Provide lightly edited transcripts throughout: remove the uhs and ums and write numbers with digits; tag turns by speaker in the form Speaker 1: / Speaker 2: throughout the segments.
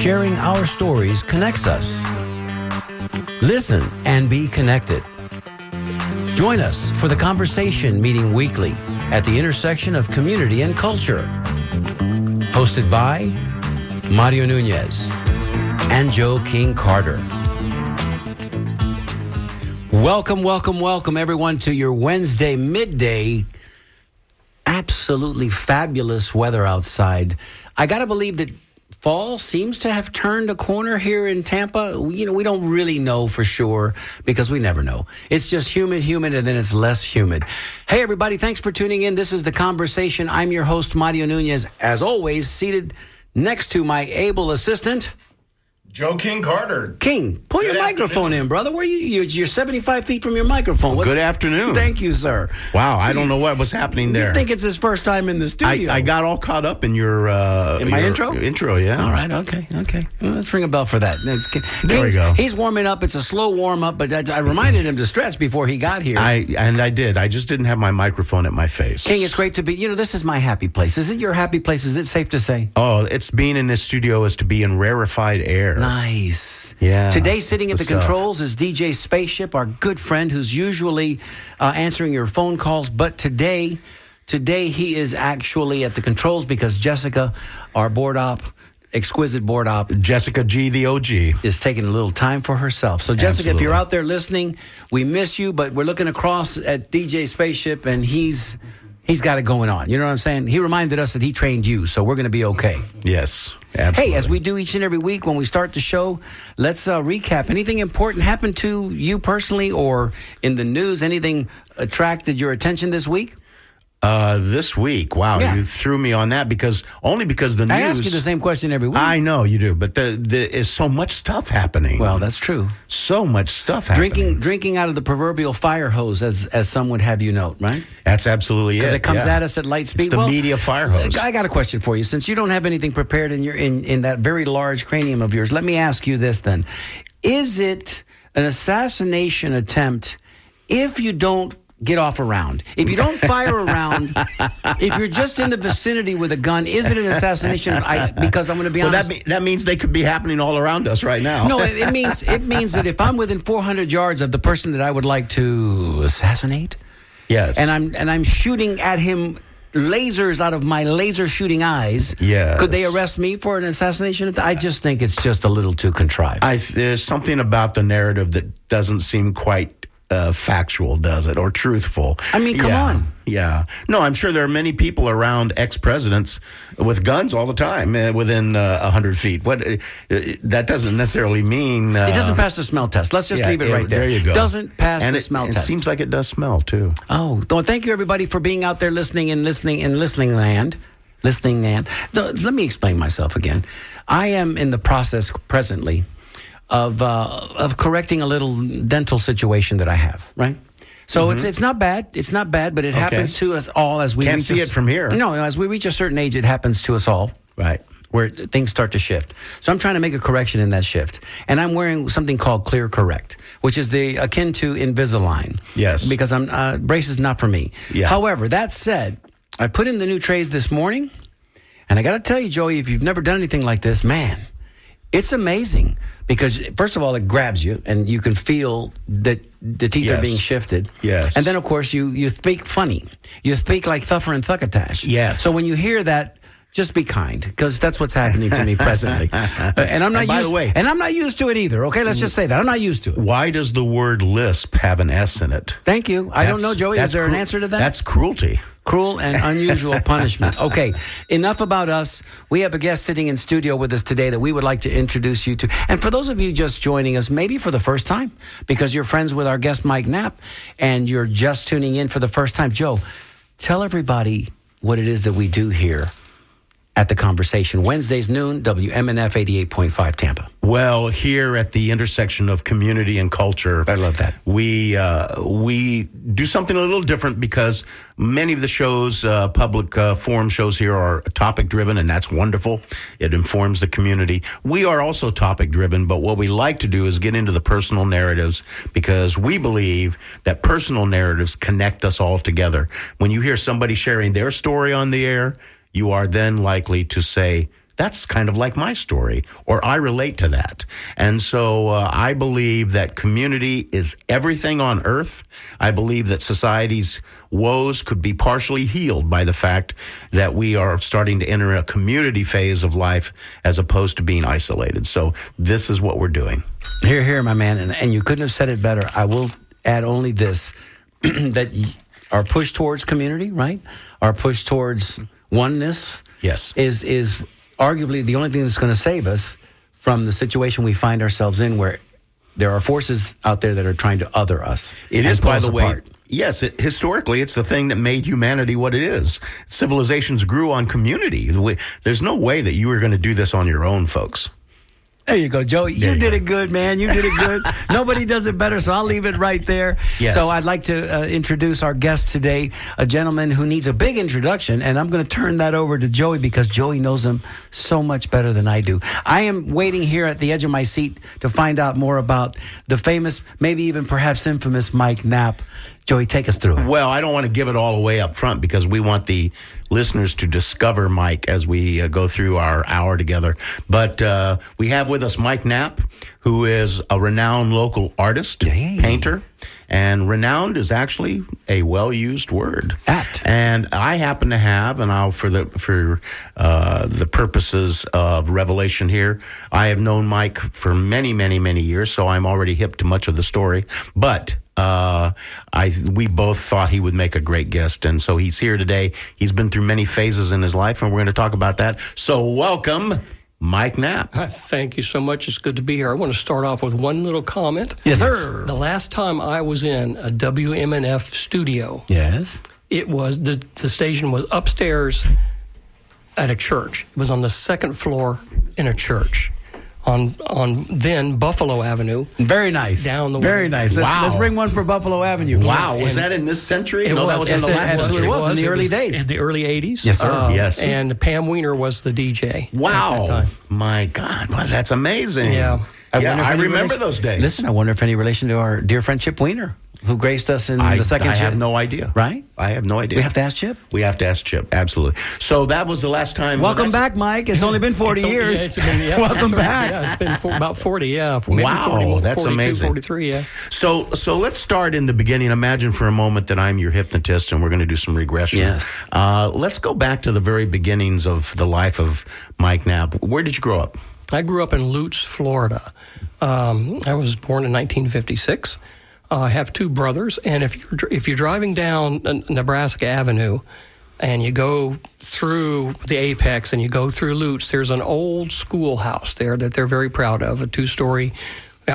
Speaker 1: sharing our stories connects us. Listen and be connected. Join us for the conversation meeting weekly at the intersection of community and culture. Hosted by Mario Nunez and Joe King Carter. Welcome, welcome, welcome everyone to your Wednesday midday. Absolutely fabulous weather outside. I got to believe that fall seems to have turned a corner here in Tampa. You know, we don't really know for sure because we never know. It's just humid, and then it's less humid. Hey, everybody, thanks for tuning in. This is The Conversation. I'm your host, Mario Nunez, as always, seated next to my able assistant,
Speaker 2: Joe King Carter.
Speaker 1: King, pull your microphone in, brother. Where you're 75 feet from your microphone.
Speaker 2: Good afternoon.
Speaker 1: Thank you, sir.
Speaker 2: Wow, I don't know what was happening there.
Speaker 1: I think it's his first time in the studio.
Speaker 2: I got all caught up in your
Speaker 1: in my intro?
Speaker 2: Intro, yeah.
Speaker 1: All right, okay. Well, let's ring a bell for that.
Speaker 2: There we go.
Speaker 1: He's warming up. It's a slow warm up, but I reminded him to stretch before he got here.
Speaker 2: I did. I just didn't have my microphone at my face.
Speaker 1: King, it's great to be. You know, this is my happy place. Is it your happy place? Is it safe to say?
Speaker 2: Oh, it's being in this studio is to be in rarefied air.
Speaker 1: Nice.
Speaker 2: Yeah.
Speaker 1: Today, sitting at the
Speaker 2: stuff.
Speaker 1: controls is DJ Spaceship, our good friend who's usually answering your phone calls. But today he is actually at the controls because Jessica, our exquisite board op,
Speaker 2: Jessica G, the OG,
Speaker 1: is taking a little time for herself. So, Jessica,
Speaker 2: Absolutely.
Speaker 1: if you're out there listening, we miss you, but we're looking across at DJ Spaceship, and he's got it going on. You know what I'm saying? He reminded us that he trained you, so we're going to be okay.
Speaker 2: Yes, absolutely.
Speaker 1: Hey, as we do each and every week when we start the show, let's recap. Anything important happened to you personally or in the news? Anything attracted your attention this week?
Speaker 2: This week, wow,
Speaker 1: Yeah.
Speaker 2: you threw me on that because the news.
Speaker 1: I ask you the same question every week.
Speaker 2: I know you do, but there is so much stuff happening.
Speaker 1: Well, that's true.
Speaker 2: So much stuff happening.
Speaker 1: Drinking out of the proverbial fire hose, as some would have you note, right?
Speaker 2: That's absolutely it.
Speaker 1: Because it comes
Speaker 2: yeah.
Speaker 1: at us at light speed.
Speaker 2: It's the media fire hose.
Speaker 1: I got a question for you. Since you don't have anything prepared in that very large cranium of yours, let me ask you this then. Is it an assassination attempt if you don't get off a round? If you don't fire a round, if you're just in the vicinity with a gun, is it an assassination? Because I'm going to be honest.
Speaker 2: Well, that means they could be happening all around us right now.
Speaker 1: No, it means that if I'm within 400 yards of the person that I would like to assassinate,
Speaker 2: yes,
Speaker 1: and I'm shooting at him lasers out of my laser shooting eyes,
Speaker 2: yes.
Speaker 1: Could they arrest me for an assassination? I just think it's just a little too contrived.
Speaker 2: There's something about the narrative that doesn't seem quite factual, does it, or truthful?
Speaker 1: I mean, come on.
Speaker 2: Yeah. No, I'm sure there are many people around ex-presidents with guns all the time within 100 feet. That doesn't necessarily mean...
Speaker 1: it doesn't pass the smell test. Let's just leave it right there.
Speaker 2: There you go.
Speaker 1: Doesn't pass the smell test.
Speaker 2: It seems like it does smell, too.
Speaker 1: Oh, well, thank you, everybody, for being out there listening in listening land. No, let me explain myself again. I am in the process presently of correcting a little dental situation that I have, right? So it's not bad. It's not bad, but it happens to us all as we
Speaker 2: can't see it from here.
Speaker 1: No, as we reach a certain age, it happens to us all.
Speaker 2: Right.
Speaker 1: Where things start to shift. So I'm trying to make a correction in that shift. And I'm wearing something called Clear Correct, which is akin to Invisalign.
Speaker 2: Yes.
Speaker 1: Because brace is not for me.
Speaker 2: Yeah.
Speaker 1: However, that said, I put in the new trays this morning, and I got to tell you, Joey, if you've never done anything like this, man, it's amazing. Because, first of all, it grabs you, and you can feel that the teeth are being shifted.
Speaker 2: Yes.
Speaker 1: And then, of course, you speak funny. You speak like Thuffer and Thuckatash.
Speaker 2: Yes.
Speaker 1: So when you hear that, just be kind, because that's what's happening to me presently. And I'm not I'm not used to it either. Okay, let's just say that I'm not used to it.
Speaker 2: Why does the word lisp have an S in it?
Speaker 1: Thank you. I don't know, Joey. Is there an answer to that?
Speaker 2: That's cruelty.
Speaker 1: Cruel and unusual punishment. Okay, enough about us. We have a guest sitting in studio with us today that we would like to introduce you to. And for those of you just joining us, maybe for the first time, because you're friends with our guest Mike Knapp, and you're just tuning in for the first time, Joe, tell everybody what it is that we do here at The Conversation. Wednesdays noon, WMNF 88.5 Tampa.
Speaker 2: Well, here at the intersection of community and culture,
Speaker 1: I love that.
Speaker 2: We do something a little different because many of the shows, public forum shows here, are topic driven, and that's wonderful. It informs the community. We are also topic driven, but what we like to do is get into the personal narratives because we believe that personal narratives connect us all together. When you hear somebody sharing their story on the air, you are then likely to say, that's kind of like my story, or I relate to that. And so I believe that community is everything on earth. I believe that society's woes could be partially healed by the fact that we are starting to enter a community phase of life as opposed to being isolated. So this is what we're doing.
Speaker 1: Here, my man, and you couldn't have said it better. I will add only this, that our push towards community, right? Our push towards oneness,
Speaker 2: yes,
Speaker 1: is arguably the only thing that's going to save us from the situation we find ourselves in, where there are forces out there that are trying to other us.
Speaker 2: It is, by the way. Yes, historically, it's the thing that made humanity what it is. Civilizations grew on community. There's no way that you are going to do this on your own, folks.
Speaker 1: There you go, Joey. You did it good, man. You did it good. Nobody does it better, so I'll leave it right there.
Speaker 2: Yes.
Speaker 1: So I'd like to introduce our guest today, a gentleman who needs a big introduction, and I'm going to turn that over to Joey because Joey knows him so much better than I do. I am waiting here at the edge of my seat to find out more about the famous, maybe even perhaps infamous Mike Knapp. Joey, take us through it.
Speaker 2: Well, I don't want to give it all away up front because we want the listeners to discover Mike as we go through our hour together. But we have with us Mike Knapp, who is a renowned local artist, painter, and renowned is actually a well-used word. And I happen to have, and I'll for the purposes of revelation here, I have known Mike for many, many, many years, so I'm already hip to much of the story. But we both thought he would make a great guest, and so he's here today. He's been through many phases in his life, and we're going to talk about that. So welcome, Mike Knapp.
Speaker 3: Thank you so much. It's good to be here. I want to start off with one little comment.
Speaker 1: Yes, sir.
Speaker 3: The last time I was in a WMNF studio, it was the station was upstairs at a church. It was on the second floor in a church. On then Buffalo Avenue.
Speaker 1: Very nice.
Speaker 3: Down the way.
Speaker 1: Very nice.
Speaker 2: Wow.
Speaker 1: Let's bring one for Buffalo Avenue.
Speaker 2: Wow. Was that in this century?
Speaker 3: No, that was in the last century.
Speaker 1: It was in the early days.
Speaker 3: In the early 80s.
Speaker 1: Yes, sir.
Speaker 2: Yes.
Speaker 3: And Pam Weiner was the DJ.
Speaker 2: Wow.
Speaker 3: At that time.
Speaker 2: My God. Wow, that's amazing.
Speaker 3: Yeah.
Speaker 2: I remember those days.
Speaker 1: Listen, I wonder if any relation to our dear friend Chip Weiner, who graced us in the second shift.
Speaker 2: I have no idea.
Speaker 1: Right?
Speaker 2: I have no idea.
Speaker 1: We have to ask Chip?
Speaker 2: We have to ask Chip, absolutely. So that was the last time.
Speaker 1: Welcome back, Mike. It's only been 40 years.
Speaker 3: It's been,
Speaker 1: Welcome back.
Speaker 3: Yeah, it's been about 40, maybe
Speaker 2: wow,
Speaker 3: 40,
Speaker 2: that's
Speaker 3: 42,
Speaker 2: amazing.
Speaker 3: 43, yeah.
Speaker 2: So let's start in the beginning. Imagine for a moment that I'm your hypnotist and we're going to do some regression.
Speaker 1: Yes.
Speaker 2: Let's go back to the very beginnings of the life of Mike Knapp. Where did you grow up?
Speaker 3: I grew up in Lutz, Florida. I was born in 1956. I have two brothers, and if you're driving down Nebraska Avenue and you go through the Apex and you go through Lutz, there's an old schoolhouse there that they're very proud of, a two-story.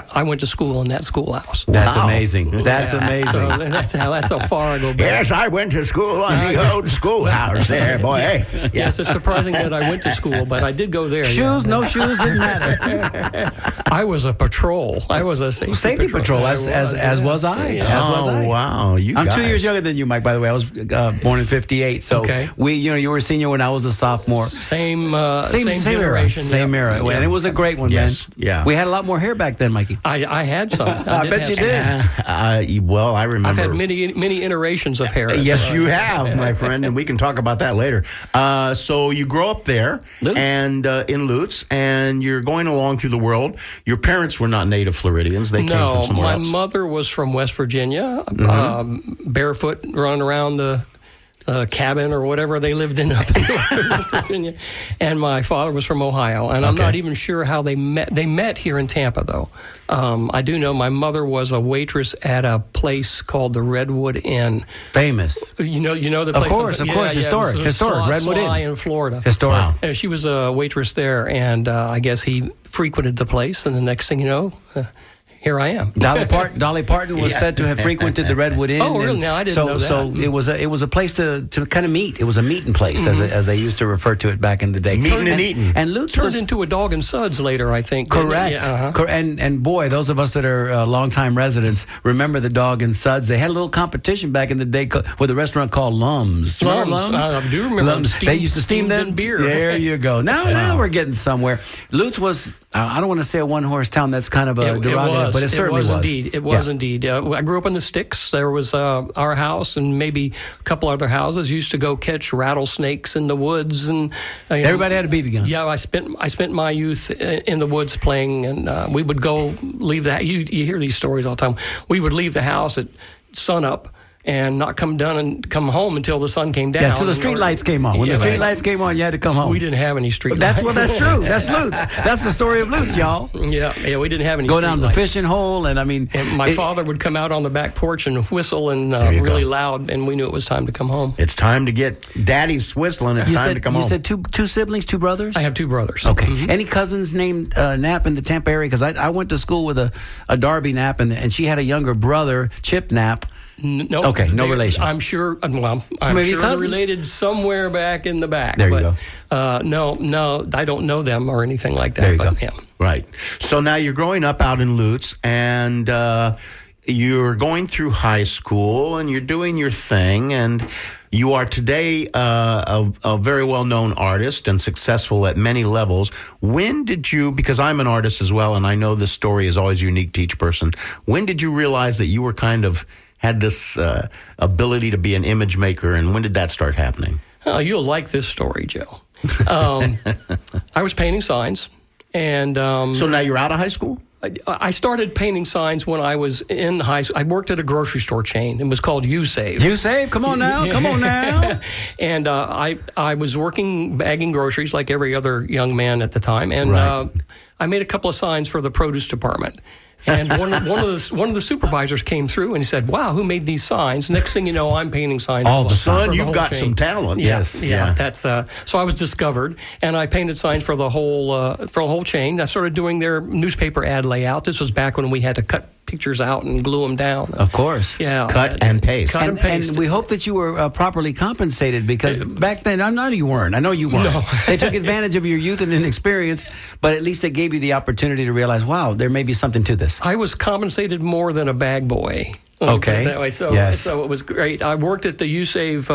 Speaker 3: I went to school in that schoolhouse.
Speaker 1: That's amazing. That's amazing.
Speaker 3: So that's how far I go back.
Speaker 2: Yes, I went to school on the old schoolhouse there, boy.
Speaker 3: Yes, it's surprising that I went to school, but I did go there.
Speaker 1: Shoes, no shoes, didn't matter.
Speaker 3: I was a patrol. I was a safety patrol.
Speaker 1: As was I.
Speaker 3: Yeah.
Speaker 1: As was I.
Speaker 2: Wow.
Speaker 1: I'm 2 years younger than you, Mike, by the way. I was born in 58. So you were a senior when I was a sophomore.
Speaker 3: Same generation.
Speaker 1: Same era.
Speaker 3: Yeah.
Speaker 1: And it was a great one, man.
Speaker 2: Yeah.
Speaker 1: We had a lot more hair back then, Mike.
Speaker 3: I had some.
Speaker 1: I bet you did.
Speaker 2: Well, I remember.
Speaker 3: I've had many iterations of hair.
Speaker 2: Yes, you have, my friend, and we can talk about that later. So you grow up there,
Speaker 1: Lutz.
Speaker 2: and in Lutz, and you're going along through the world. Your parents were not native Floridians; they came from somewhere else.
Speaker 3: My mother was from West Virginia, barefoot, running around the cabin or whatever they lived in up in West Virginia, and my father was from Ohio, and I'm not even sure how they met. They met here in Tampa, though. I do know my mother was a waitress at a place called the Redwood Inn.
Speaker 1: Famous.
Speaker 3: You know the place.
Speaker 1: Of course, historic Redwood Inn
Speaker 3: in Florida.
Speaker 1: Historic.
Speaker 2: Wow.
Speaker 3: And she was a waitress there, and I guess he frequented the place, and the next thing you know. Here I am.
Speaker 1: Dolly Parton was said to have frequented the Redwood Inn.
Speaker 3: Oh, really? Now I didn't know that.
Speaker 1: So it was a place to kind of meet. It was a meeting place, as they used to refer to it back in the day.
Speaker 2: Meeting and eating.
Speaker 1: And Lutz
Speaker 3: turned into a Dog and Suds later, I think.
Speaker 1: Correct.
Speaker 3: Yeah,
Speaker 1: And boy, those of us that are longtime residents remember the Dog and Suds. They had a little competition back in the day with a restaurant called Lums. Do you remember Lums?
Speaker 3: I do remember
Speaker 1: Lums. They used to steam them
Speaker 3: beer.
Speaker 1: There you go. Now we're getting somewhere. Lutz was I don't want to say a one-horse town. That's kind of a derogative, but it certainly was.
Speaker 3: Indeed. It was indeed. I grew up in the sticks. There was our house and maybe a couple other houses. Used to go catch rattlesnakes in the woods, and
Speaker 1: everybody had a BB gun.
Speaker 3: Yeah, I spent my youth in the woods playing, and we would go leave that. You hear these stories all the time. We would leave the house at sunup and not come home until the sun came down.
Speaker 1: Yeah, until the street lights came on. When the street lights came on, you had to come home.
Speaker 3: We didn't have any street lights.
Speaker 1: That's true. That's Lutz. That's the story of Lutz, y'all.
Speaker 3: Yeah, we didn't have any
Speaker 1: Go
Speaker 3: street
Speaker 1: down to
Speaker 3: lights.
Speaker 1: the fishing hole, and
Speaker 3: my father would come out on the back porch and whistle and really loud, and we knew it was time to come home.
Speaker 2: It's time to get Daddy's whistling. It's time to come home.
Speaker 1: You said two siblings, two brothers?
Speaker 3: I have two brothers.
Speaker 1: Okay. Mm-hmm. Any cousins named Knapp in the Tampa area? Because I went to school with a Darby Knapp, and she had a younger brother, Chip Knapp.
Speaker 3: No.
Speaker 1: Okay, no relation.
Speaker 3: I'm sure. Well, I'm
Speaker 1: Maybe
Speaker 3: sure
Speaker 1: cousins?
Speaker 3: they're related somewhere back in the back.
Speaker 1: There you go.
Speaker 3: No, I don't know them or anything like that.
Speaker 1: There you
Speaker 3: but,
Speaker 1: go.
Speaker 3: Yeah.
Speaker 2: Right. So now you're growing up out in Lutz, and you're going through high school, and you're doing your thing, and you are today a very well-known artist and successful at many levels. When did you, because I'm an artist as well, and I know this story is always unique to each person, when did you realize that you were had this ability to be an image maker, and when did that start happening?
Speaker 3: Oh, you'll like this story, Joe. I was painting signs, and
Speaker 2: so now you're out of high school?
Speaker 3: I started painting signs when I was in high school. I worked at a grocery store chain. It was called U-Save.
Speaker 1: U-Save? Come on now. Come on now.
Speaker 3: And I was working, bagging groceries like every other young man at the time. And
Speaker 2: Right.
Speaker 3: I made a couple of signs for the produce department. And one of the supervisors came through and he said, "Wow, who made these signs?" Next thing you know, I'm painting signs.
Speaker 1: All the
Speaker 2: Son,
Speaker 3: for the
Speaker 2: you've
Speaker 3: whole
Speaker 2: got
Speaker 3: chain.
Speaker 2: some talent.
Speaker 1: Yes.
Speaker 3: Yeah. That's so I was discovered, and I painted signs for the whole chain. I started doing their newspaper ad layout. This was back when we had to cut pictures out and glue them down.
Speaker 1: Of course.
Speaker 3: Yeah.
Speaker 2: Cut and paste.
Speaker 3: Cut and paste.
Speaker 1: And we hope that you were properly compensated, because back then, I know you weren't.
Speaker 3: No.
Speaker 1: They took advantage of your youth and inexperience, but at least it gave you the opportunity to realize, wow, there may be something to this.
Speaker 3: I was compensated more than a bag boy.
Speaker 1: Okay.
Speaker 3: That way. So it was great. I worked at the U-Save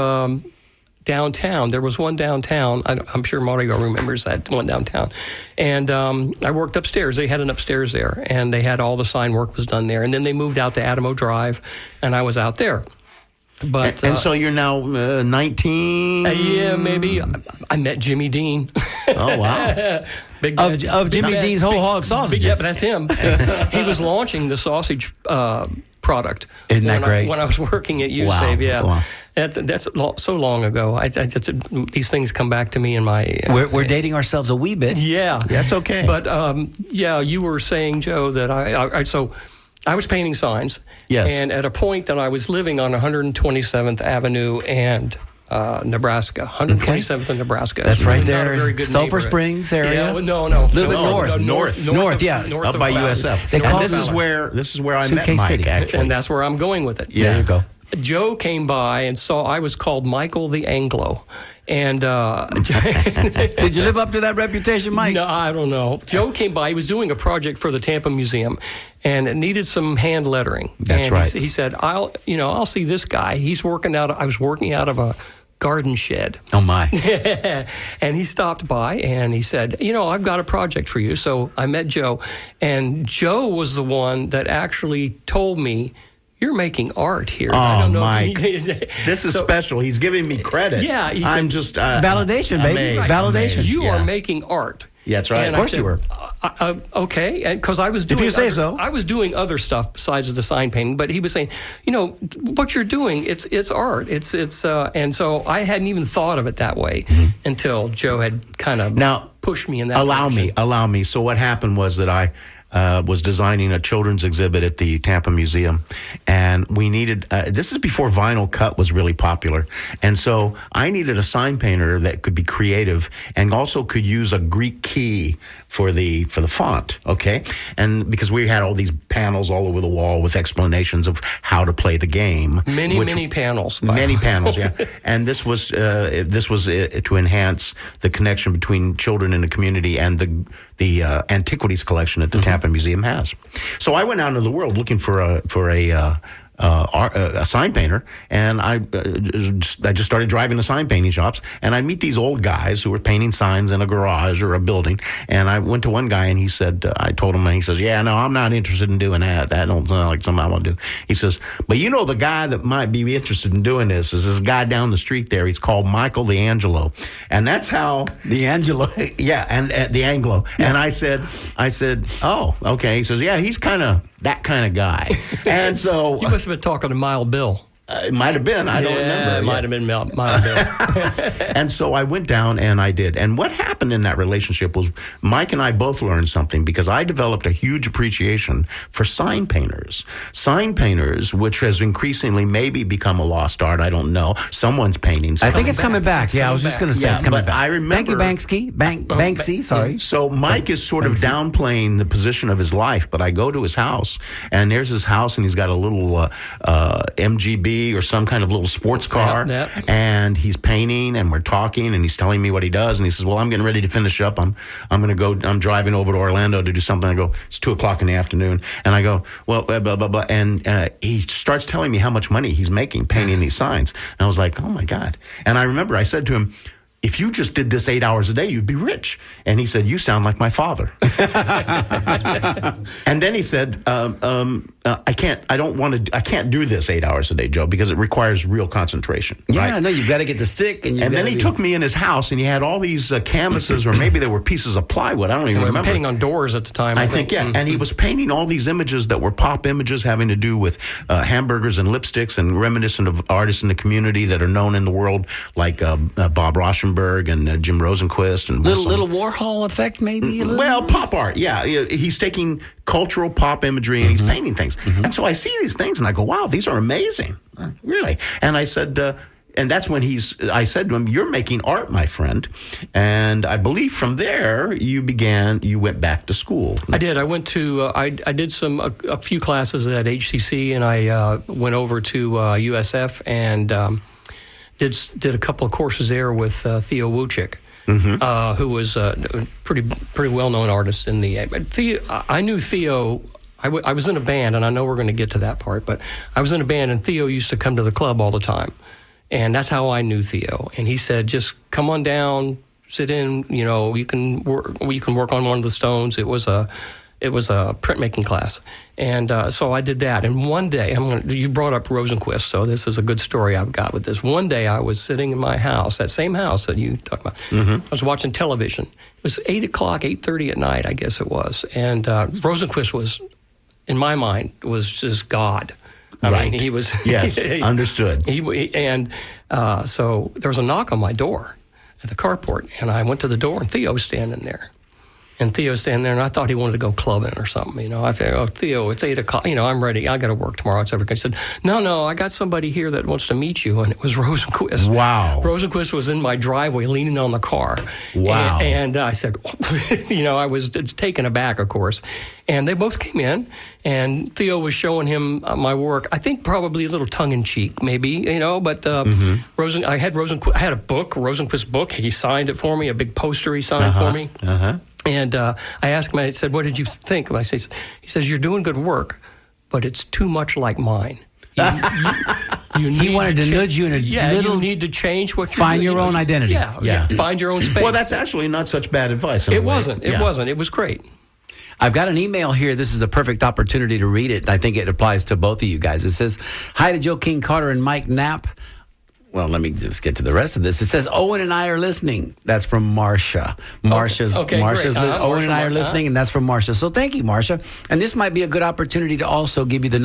Speaker 3: downtown. There was one downtown. I'm sure Mario remembers that one downtown. And I worked upstairs. They had an upstairs there, and they had all the sign work was done there. And then they moved out to Adamo Drive, and I was out there. But
Speaker 2: and so you're now 19?
Speaker 3: Yeah, maybe. I met Jimmy Dean.
Speaker 2: Oh, wow.
Speaker 3: Big
Speaker 1: Of Jimmy Dean's Whole Hog Sausages.
Speaker 3: Yeah, but that's him. He was launching the sausage product.
Speaker 1: Isn't that great?
Speaker 3: When I was working at U-Save,
Speaker 2: Wow.
Speaker 3: yeah.
Speaker 2: Wow.
Speaker 3: That's so long ago. These things come back to me in my...
Speaker 1: We're dating ourselves a wee bit.
Speaker 3: Yeah.
Speaker 2: That's okay.
Speaker 3: But, you were saying, Joe, that so I was painting signs.
Speaker 2: Yes.
Speaker 3: And at a point that I was living on 127th Avenue and Nebraska, 127th and Nebraska.
Speaker 1: That's
Speaker 3: It's
Speaker 1: right
Speaker 3: not
Speaker 1: there.
Speaker 3: a very good
Speaker 1: Sulphur
Speaker 3: neighborhood.
Speaker 1: Springs area?
Speaker 3: Yeah, no.
Speaker 1: A little bit
Speaker 2: north.
Speaker 1: Yeah.
Speaker 2: Up by USF.
Speaker 1: They call
Speaker 2: And
Speaker 1: it
Speaker 2: this is where I met
Speaker 1: Suitcase
Speaker 2: Mike,
Speaker 1: City.
Speaker 2: actually.
Speaker 3: And that's where I'm going with it.
Speaker 1: There you go.
Speaker 3: Joe came by and saw I was called Michael the Anglo. And
Speaker 1: Did you live up to that reputation, Mike?
Speaker 3: no, I don't know. Joe came by. He was doing a project for the Tampa Museum, and it needed some hand lettering.
Speaker 2: That's
Speaker 3: and
Speaker 2: right.
Speaker 3: He said, "I'll see this guy. He's working out. I was working out of a garden shed."
Speaker 1: Oh, my.
Speaker 3: And he stopped by and he said, "I've got a project for you." So I met Joe, and Joe was the one that actually told me, "You're making art here." I don't know
Speaker 2: Mike.
Speaker 3: if
Speaker 2: This is special. He's giving me credit.
Speaker 3: Yeah, he
Speaker 2: I'm
Speaker 3: said-
Speaker 2: just...
Speaker 1: Validation, baby.
Speaker 2: amazed,
Speaker 1: Validation.
Speaker 2: amazed,
Speaker 3: You
Speaker 2: yeah.
Speaker 3: are making art.
Speaker 2: Yeah, that's right.
Speaker 3: And
Speaker 2: Of
Speaker 3: I
Speaker 1: course
Speaker 3: said,
Speaker 1: you were.
Speaker 3: Okay, and because I was doing,
Speaker 1: you say so.
Speaker 3: I was doing other stuff besides the sign painting. But he was saying, what you're doing, it's art. It's and so I hadn't even thought of it that way until Joe had kind of
Speaker 2: Now,
Speaker 3: pushed me in that
Speaker 2: Allow
Speaker 3: direction.
Speaker 2: me. So what happened was that I was designing a children's exhibit at the Tampa Museum, and we needed, this is before vinyl cut was really popular, and so I needed a sign painter that could be creative and also could use a Greek key for the font, okay? And because we had all these panels all over the wall with explanations of how to play the game.
Speaker 3: Many panels.
Speaker 2: Many panels, yeah. And this was to enhance the connection between children in the community and the antiquities collection that the Tampa Museum has. So I went out into the world looking for a a sign painter, and I just started driving to sign painting shops, and I'd meet these old guys who were painting signs in a garage or a building, and I went to one guy, and he said, I told him, and he says, yeah, no, I'm not interested in doing that. That don't sound like something I want to do. He says, but you know the guy that might be interested in doing this is this guy down the street there. He's called Michael D'Angelo, and that's how...
Speaker 1: D'Angelo?
Speaker 2: Yeah, and the Anglo. Yeah. And I said, oh, okay. He says, yeah, he's kind of that kind of guy. And so...
Speaker 3: You must have been talking to Mild Bill.
Speaker 2: It might have been. I don't remember.
Speaker 3: It might have been Mild Bill.
Speaker 2: And so I went down and I did. And what happened in that relationship was Mike and I both learned something, because I developed a huge appreciation for sign painters. Sign painters, which has increasingly maybe become a lost art. I don't know. Someone's painting.
Speaker 1: I think it's coming back. Yeah, I was just going to say it's coming back.
Speaker 2: I remember.
Speaker 1: Thank you, Banksy. Sorry.
Speaker 2: So Mike is sort of downplaying the position of his life, but I go to his house, and there's his house, and he's got a little MGB or some kind of little sports car, and he's painting, and we're talking, and he's telling me what he does, and he says, well, I'm getting ready to finish up. I'm going to go. I'm driving over to Orlando to do something. I go, it's 2:00 in the afternoon, and I go, well, blah blah blah, and he starts telling me how much money he's making painting these signs, and I was like, oh my God. And I remember I said to him, if you just did this 8 hours a day, you'd be rich. And he said, you sound like my father. And then he said, I can't do this 8 hours a day, Joe, because it requires real concentration.
Speaker 1: Yeah,
Speaker 2: right?
Speaker 1: No, you've got to get the stick. And
Speaker 2: then he took me in his house, and he had all these canvases, or maybe they were pieces of plywood. I don't even remember.
Speaker 3: Painting on doors at the time.
Speaker 2: I think, yeah. Mm-hmm. And he was painting all these images that were pop images having to do with hamburgers and lipsticks, and reminiscent of artists in the community that are known in the world, like Bob Rauschenberg and Jim Rosenquist. And
Speaker 1: little Warhol effect, maybe?
Speaker 2: Well, pop art, yeah. He's taking cultural pop imagery, and he's painting things. Mm-hmm. And so I see these things, and I go, wow, these are amazing. Really? And I said... and that's when I said to him, you're making art, my friend. And I believe from there, you went back to school.
Speaker 3: I did. I went to, I did a few classes at HCC, and I went over to USF and did a couple of courses there with Theo Wuchik, who was a pretty well-known artist in the... I knew Theo... I was in a band, and I know we're going to get to that part, but I was in a band, and Theo used to come to the club all the time. And that's how I knew Theo. And he said, just come on down, sit in, you can work on one of the stones. It was a printmaking class. And so I did that. And one day, you brought up Rosenquist, so this is a good story I've got with this. One day I was sitting in my house, that same house that you talked about. Mm-hmm. I was watching television. It was 8:30 at night, I guess it was. And Rosenquist was, in my mind, was just God. I mean, he was...
Speaker 2: Yes, understood.
Speaker 3: So there was a knock on my door at the carport, and I went to the door, and Theo was standing there. And Theo's standing there, and I thought he wanted to go clubbing or something. I figured, oh, Theo, it's 8:00. I'm ready. I got to work tomorrow. It's everything. He said, no, I got somebody here that wants to meet you, and it was Rosenquist.
Speaker 2: Wow.
Speaker 3: Rosenquist was in my driveway leaning on the car.
Speaker 2: Wow.
Speaker 3: And I said, I was taken aback, of course. And they both came in, and Theo was showing him my work. I think probably a little tongue-in-cheek, maybe, but I had a book, Rosenquist book. He signed it for me, a big poster he signed for me. And I asked him, I said, what did you think? He says, you're doing good work, but it's too much like mine.
Speaker 1: He wanted to nudge you in a little...
Speaker 3: you need to change what you're
Speaker 1: Find
Speaker 3: doing.
Speaker 1: your own identity.
Speaker 3: Yeah. Find your own space.
Speaker 2: Well, that's actually not such bad advice.
Speaker 3: It wasn't. It wasn't. It was great.
Speaker 1: I've got an email here. This is a perfect opportunity to read it. I think it applies to both of you guys. It says, hi to Joe King Carter and Mike Knapp. Well, let me just get to the rest of this. It says, Owen and I are listening. That's from Marcia. Marcia's Owen and I are listening, and that's from Marcia. So thank you, Marcia. And this might be a good opportunity to also give you the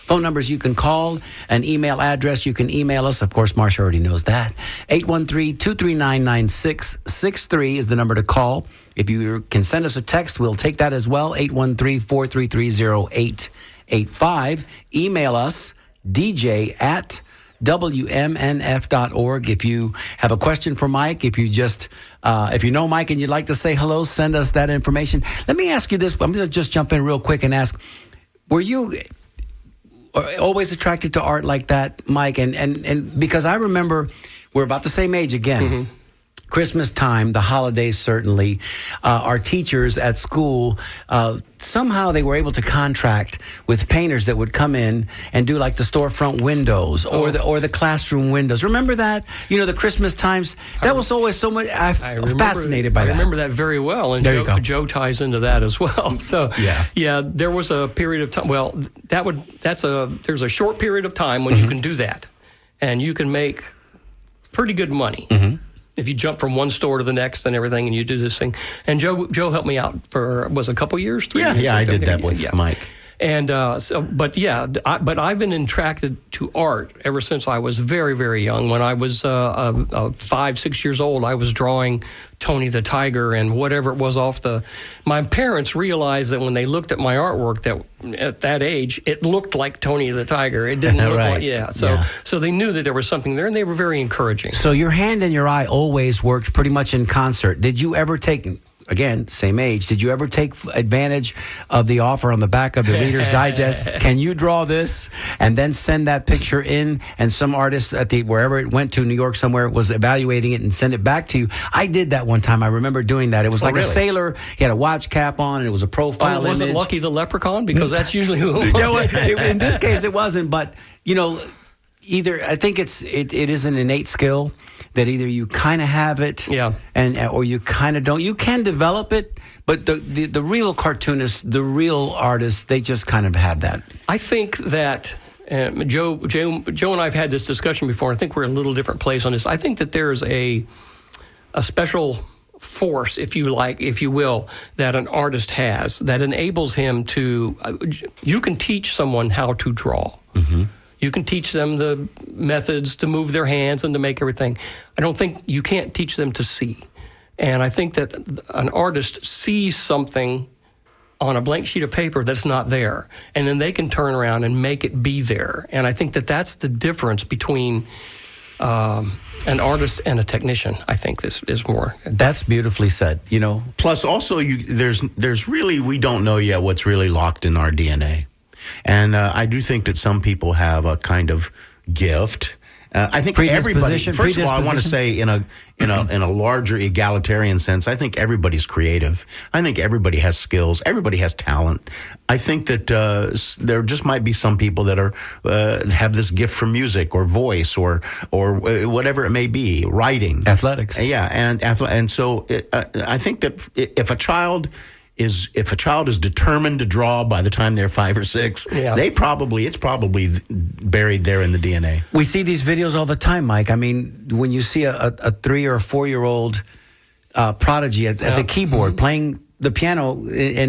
Speaker 1: phone numbers you can call, an email address you can email us. Of course, Marcia already knows that. 813-239-9663 is the number to call. If you can send us a text, we'll take that as well, 813-433-0885. Email us, dj@wmnf.org. If you have a question for Mike, if you know Mike and you'd like to say hello, send us that information. Let me ask you this. I'm going to just jump in real quick and ask, were you always attracted to art like that, Mike? And because I remember we're about the same age again. Mm-hmm. Christmas time, the holidays certainly, our teachers at school, somehow they were able to contract with painters that would come in and do like the storefront windows or the classroom windows. Remember that? You know, the Christmas times, that was always so much, I'm fascinated by that.
Speaker 3: I remember that very well, and
Speaker 1: There you go.
Speaker 3: Joe ties into that as well. So
Speaker 2: Yeah.
Speaker 3: there was a period of time. Well, there's a short period of time when you can do that, and you can make pretty good money. If you jump from one store to the next and everything, and you do this thing. And Joe helped me out for, was a couple years, 3 years?
Speaker 2: I did that with Mike.
Speaker 3: And but I've been attracted to art ever since I was very, very young. When I was 5, 6 years old, I was drawing Tony the Tiger and whatever it was my parents realized that when they looked at my artwork, that at that age, it looked like Tony the Tiger. It didn't look like, So they knew that there was something there, and they were very encouraging.
Speaker 1: So your hand and your eye always worked pretty much in concert. Did you ever take, again, same age, did you ever take advantage of the offer on the back of the Reader's Digest? Can you draw this? And then send that picture in, and some artist at wherever it went to, New York somewhere, was evaluating it and send it back to you. I did that one time. I remember doing that. It was like a sailor. He had a watch cap on, and it was a profile image.
Speaker 3: Was it Lucky the Leprechaun? Because that's usually who it was.
Speaker 1: In this case, it wasn't. But, you know, I think it is an innate skill that either you kind of have it, or you kind of don't. You can develop it, but the real cartoonists, the real artists, they just kind of have that.
Speaker 3: I think that Joe and I have had this discussion before. I think we're in a little different place on this. I think that there's a special force, if you will, that an artist has that enables him to. You can teach someone how to draw. You can teach them the methods to move their hands and to make everything. I don't think you can't teach them to see. And I think that an artist sees something on a blank sheet of paper that's not there, and then they can turn around and make it be there. And I think that that's the difference between an artist and a technician. I think this is more.
Speaker 1: That's beautifully said, you know.
Speaker 2: Plus, also, there's really, we don't know yet what's really locked in our DNA. And I do think that some people have a kind of gift. I think everybody. First of all, I want to say in a larger egalitarian sense, I think everybody's creative. I think everybody has skills. Everybody has talent. I think that there just might be some people that are have this gift for music or voice or whatever it may be, writing,
Speaker 1: athletics.
Speaker 2: And so I think that if a child is determined to draw by the time they're 5 or 6, it's probably buried there in the DNA.
Speaker 1: We see these videos all the time, Mike. I mean, when you see a 3 or 4-year-old prodigy at the keyboard playing the piano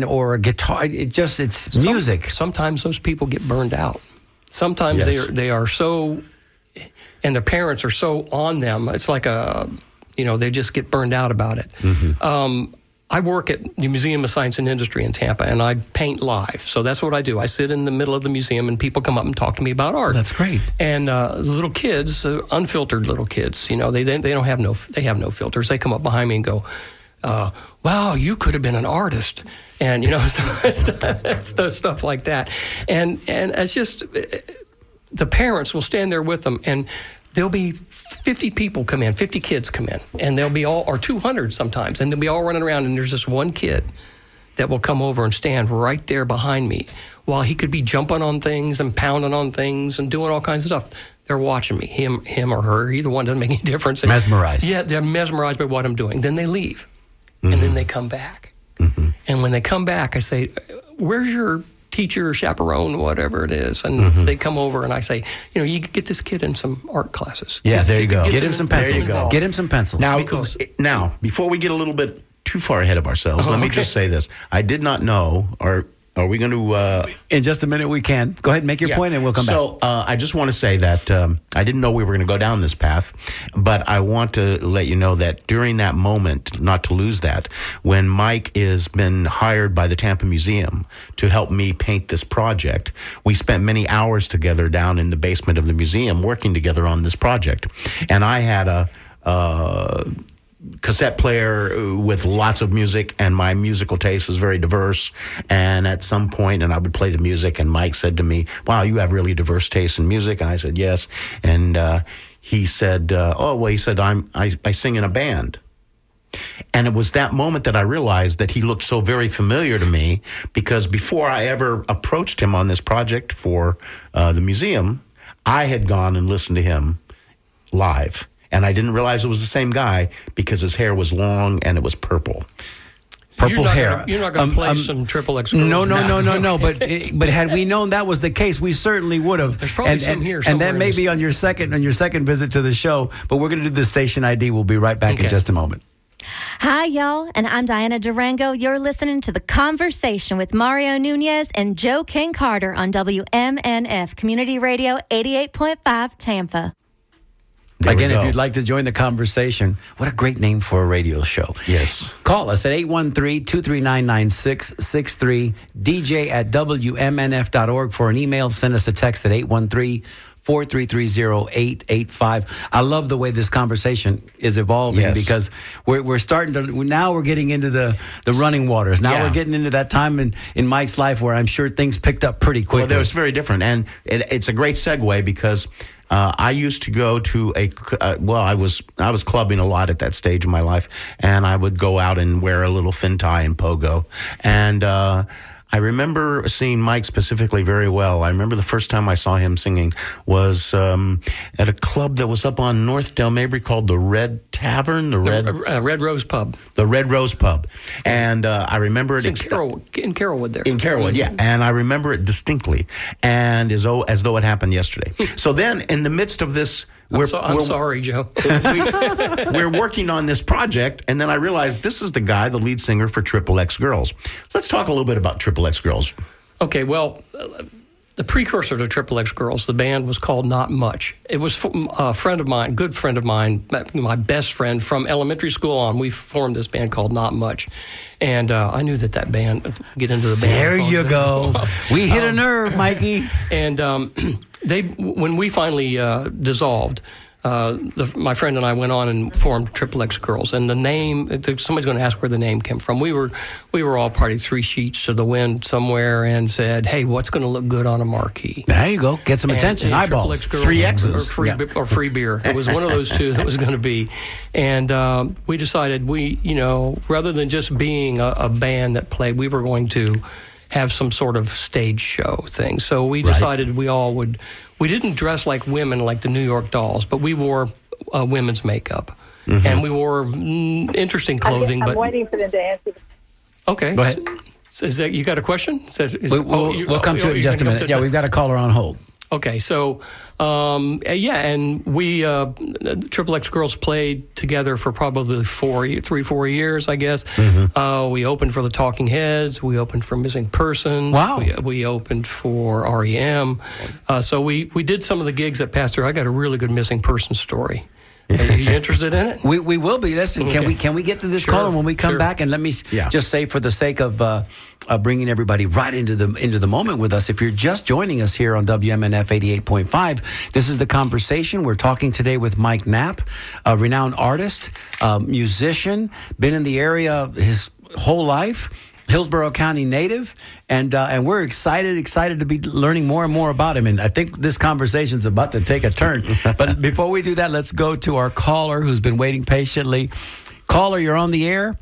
Speaker 1: or a guitar, it's music.
Speaker 3: Sometimes those people get burned out. Sometimes they are so, and their parents are so on them. It's like they just get burned out about it. I work at the Museum of Science and Industry in Tampa, and I paint live. So that's what I do. I sit in the middle of the museum, and people come up and talk to me about art.
Speaker 1: That's great.
Speaker 3: And little kids, unfiltered little kids, they have no filters. They come up behind me and go, "Wow, you could have been an artist," and stuff like that. And it's just the parents will stand there with them, and there'll be 50 people come in, 50 kids come in, and they'll be or 200 sometimes, and they'll be all running around, and there's this one kid that will come over and stand right there behind me while he could be jumping on things and pounding on things and doing all kinds of stuff. They're watching me, him or her, either one, doesn't make any difference.
Speaker 1: Mesmerized.
Speaker 3: Yeah, they're mesmerized by what I'm doing. Then they leave, and then they come back. And when they come back, I say, "Where's your teacher, chaperone, whatever it is?" And they come over, and I say, "You get this kid in some art classes."
Speaker 1: Yeah, there you go. Get him some pencils.
Speaker 2: There you go.
Speaker 1: Get him some pencils.
Speaker 2: Now, before we get a little bit too far ahead of ourselves, let me just say this. I did not know, or are we going to...
Speaker 1: in just a minute we can. Go ahead and make your point, and we'll come back.
Speaker 2: So I just want to say that I didn't know we were going to go down this path, but I want to let you know that during that moment, not to lose that, when Mike has been hired by the Tampa Museum to help me paint this project, we spent many hours together down in the basement of the museum working together on this project. And I had a cassette player with lots of music, and my musical taste is very diverse. And at some point, and I would play the music, and Mike said to me, "Wow, you have really diverse taste in music." And I said, "Yes." And he said, I sing in a band. And it was that moment that I realized that he looked so very familiar to me, because before I ever approached him on this project for the museum, I had gone and listened to him live. And I didn't realize it was the same guy because his hair was long and it was purple.
Speaker 1: Purple hair.
Speaker 3: You're not going to play some Triple X girls.
Speaker 1: No. But had we known that was the case, we certainly would have.
Speaker 3: There's probably some here
Speaker 1: and that
Speaker 3: somewhere
Speaker 1: may
Speaker 3: in
Speaker 1: be on your second visit to the show. But we're going to do the station ID. We'll be right back in just a moment.
Speaker 4: Hi, y'all, and I'm Diana Durango. You're listening to The Conversation with Mario Nunez and Joe King Carter on WMNF Community Radio 88.5 Tampa.
Speaker 1: Again, if you'd like to join the conversation, what a great name for a radio show.
Speaker 2: Yes.
Speaker 1: Call us at 813-239-9663, dj@WMNF.org for an email. Send us a text at 813-433-0885. I love the way this conversation is evolving because we're starting to, now we're getting into the running waters. Now we're getting into that time in Mike's life where I'm sure things picked up pretty quickly.
Speaker 2: Well, it was very different. And it's a great segue because I used to go to I was clubbing a lot at that stage of my life, and I would go out and wear a little thin tie and pogo. And I remember seeing Mike specifically very well. I remember the first time I saw him singing was at a club that was up on North Del Mabry called the Red Tavern,
Speaker 3: the Red Rose Pub.
Speaker 2: The Red Rose Pub. And I remember it
Speaker 3: in Carrollwood there.
Speaker 2: In Carrollwood, yeah. And I remember it distinctly, and as though it happened yesterday. So then, in the midst of this,
Speaker 3: I'm sorry, Joe.
Speaker 2: We're working on this project, and then I realized this is the guy, the lead singer for Triple X Girls. Let's talk a little bit about Triple X Girls.
Speaker 3: Okay, well, the precursor to Triple X Girls, the band was called Not Much. It was a friend of mine, good friend of mine, my best friend from elementary school on. We formed this band called Not Much. And I knew that band, get into the band.
Speaker 1: There you go. We hit a nerve, Mikey.
Speaker 3: And when we finally dissolved, my friend and I went on and formed Triple X Girls. And the name, somebody's going to ask where the name came from. We were all probably 3 sheets to the wind somewhere and said, hey, what's going to look good on a marquee?
Speaker 1: There you go. Get some attention. Eyeballs.
Speaker 3: 3 X's. Or free beer. It was one of those two that was going to be. And we decided rather than just being a band that played, we were going to have some sort of stage show thing. So we decided we didn't dress like women like the New York Dolls, but we wore women's makeup. Mm-hmm. And we wore interesting clothing.
Speaker 5: I'm waiting for them to answer.
Speaker 3: Okay.
Speaker 1: Go ahead.
Speaker 3: Is that, you got a question?
Speaker 1: We'll come to it in just a minute. Yeah, we've got a caller on hold.
Speaker 3: Okay, so, and we, Triple X Girls played together for probably 4 years, I guess. Mm-hmm. We opened for the Talking Heads. We opened for Missing Persons.
Speaker 1: Wow.
Speaker 3: We opened for REM. So we did some of the gigs at Pastor. I got a really good Missing Persons story. Are you interested in it?
Speaker 1: We will be. Listen,
Speaker 3: okay.
Speaker 1: Can we get to this caller when we come back? And let me just say, for the sake of bringing everybody right into the moment with us, if you're just joining us here on WMNF 88.5, this is The Conversation. We're talking today with Mike Knapp, a renowned artist, musician, been in the area his whole life. Hillsborough County native, and we're excited to be learning more and more about him. And I think this conversation's about to take a turn. But before we do that, let's go to our caller who's been waiting patiently. Caller, you're on the air.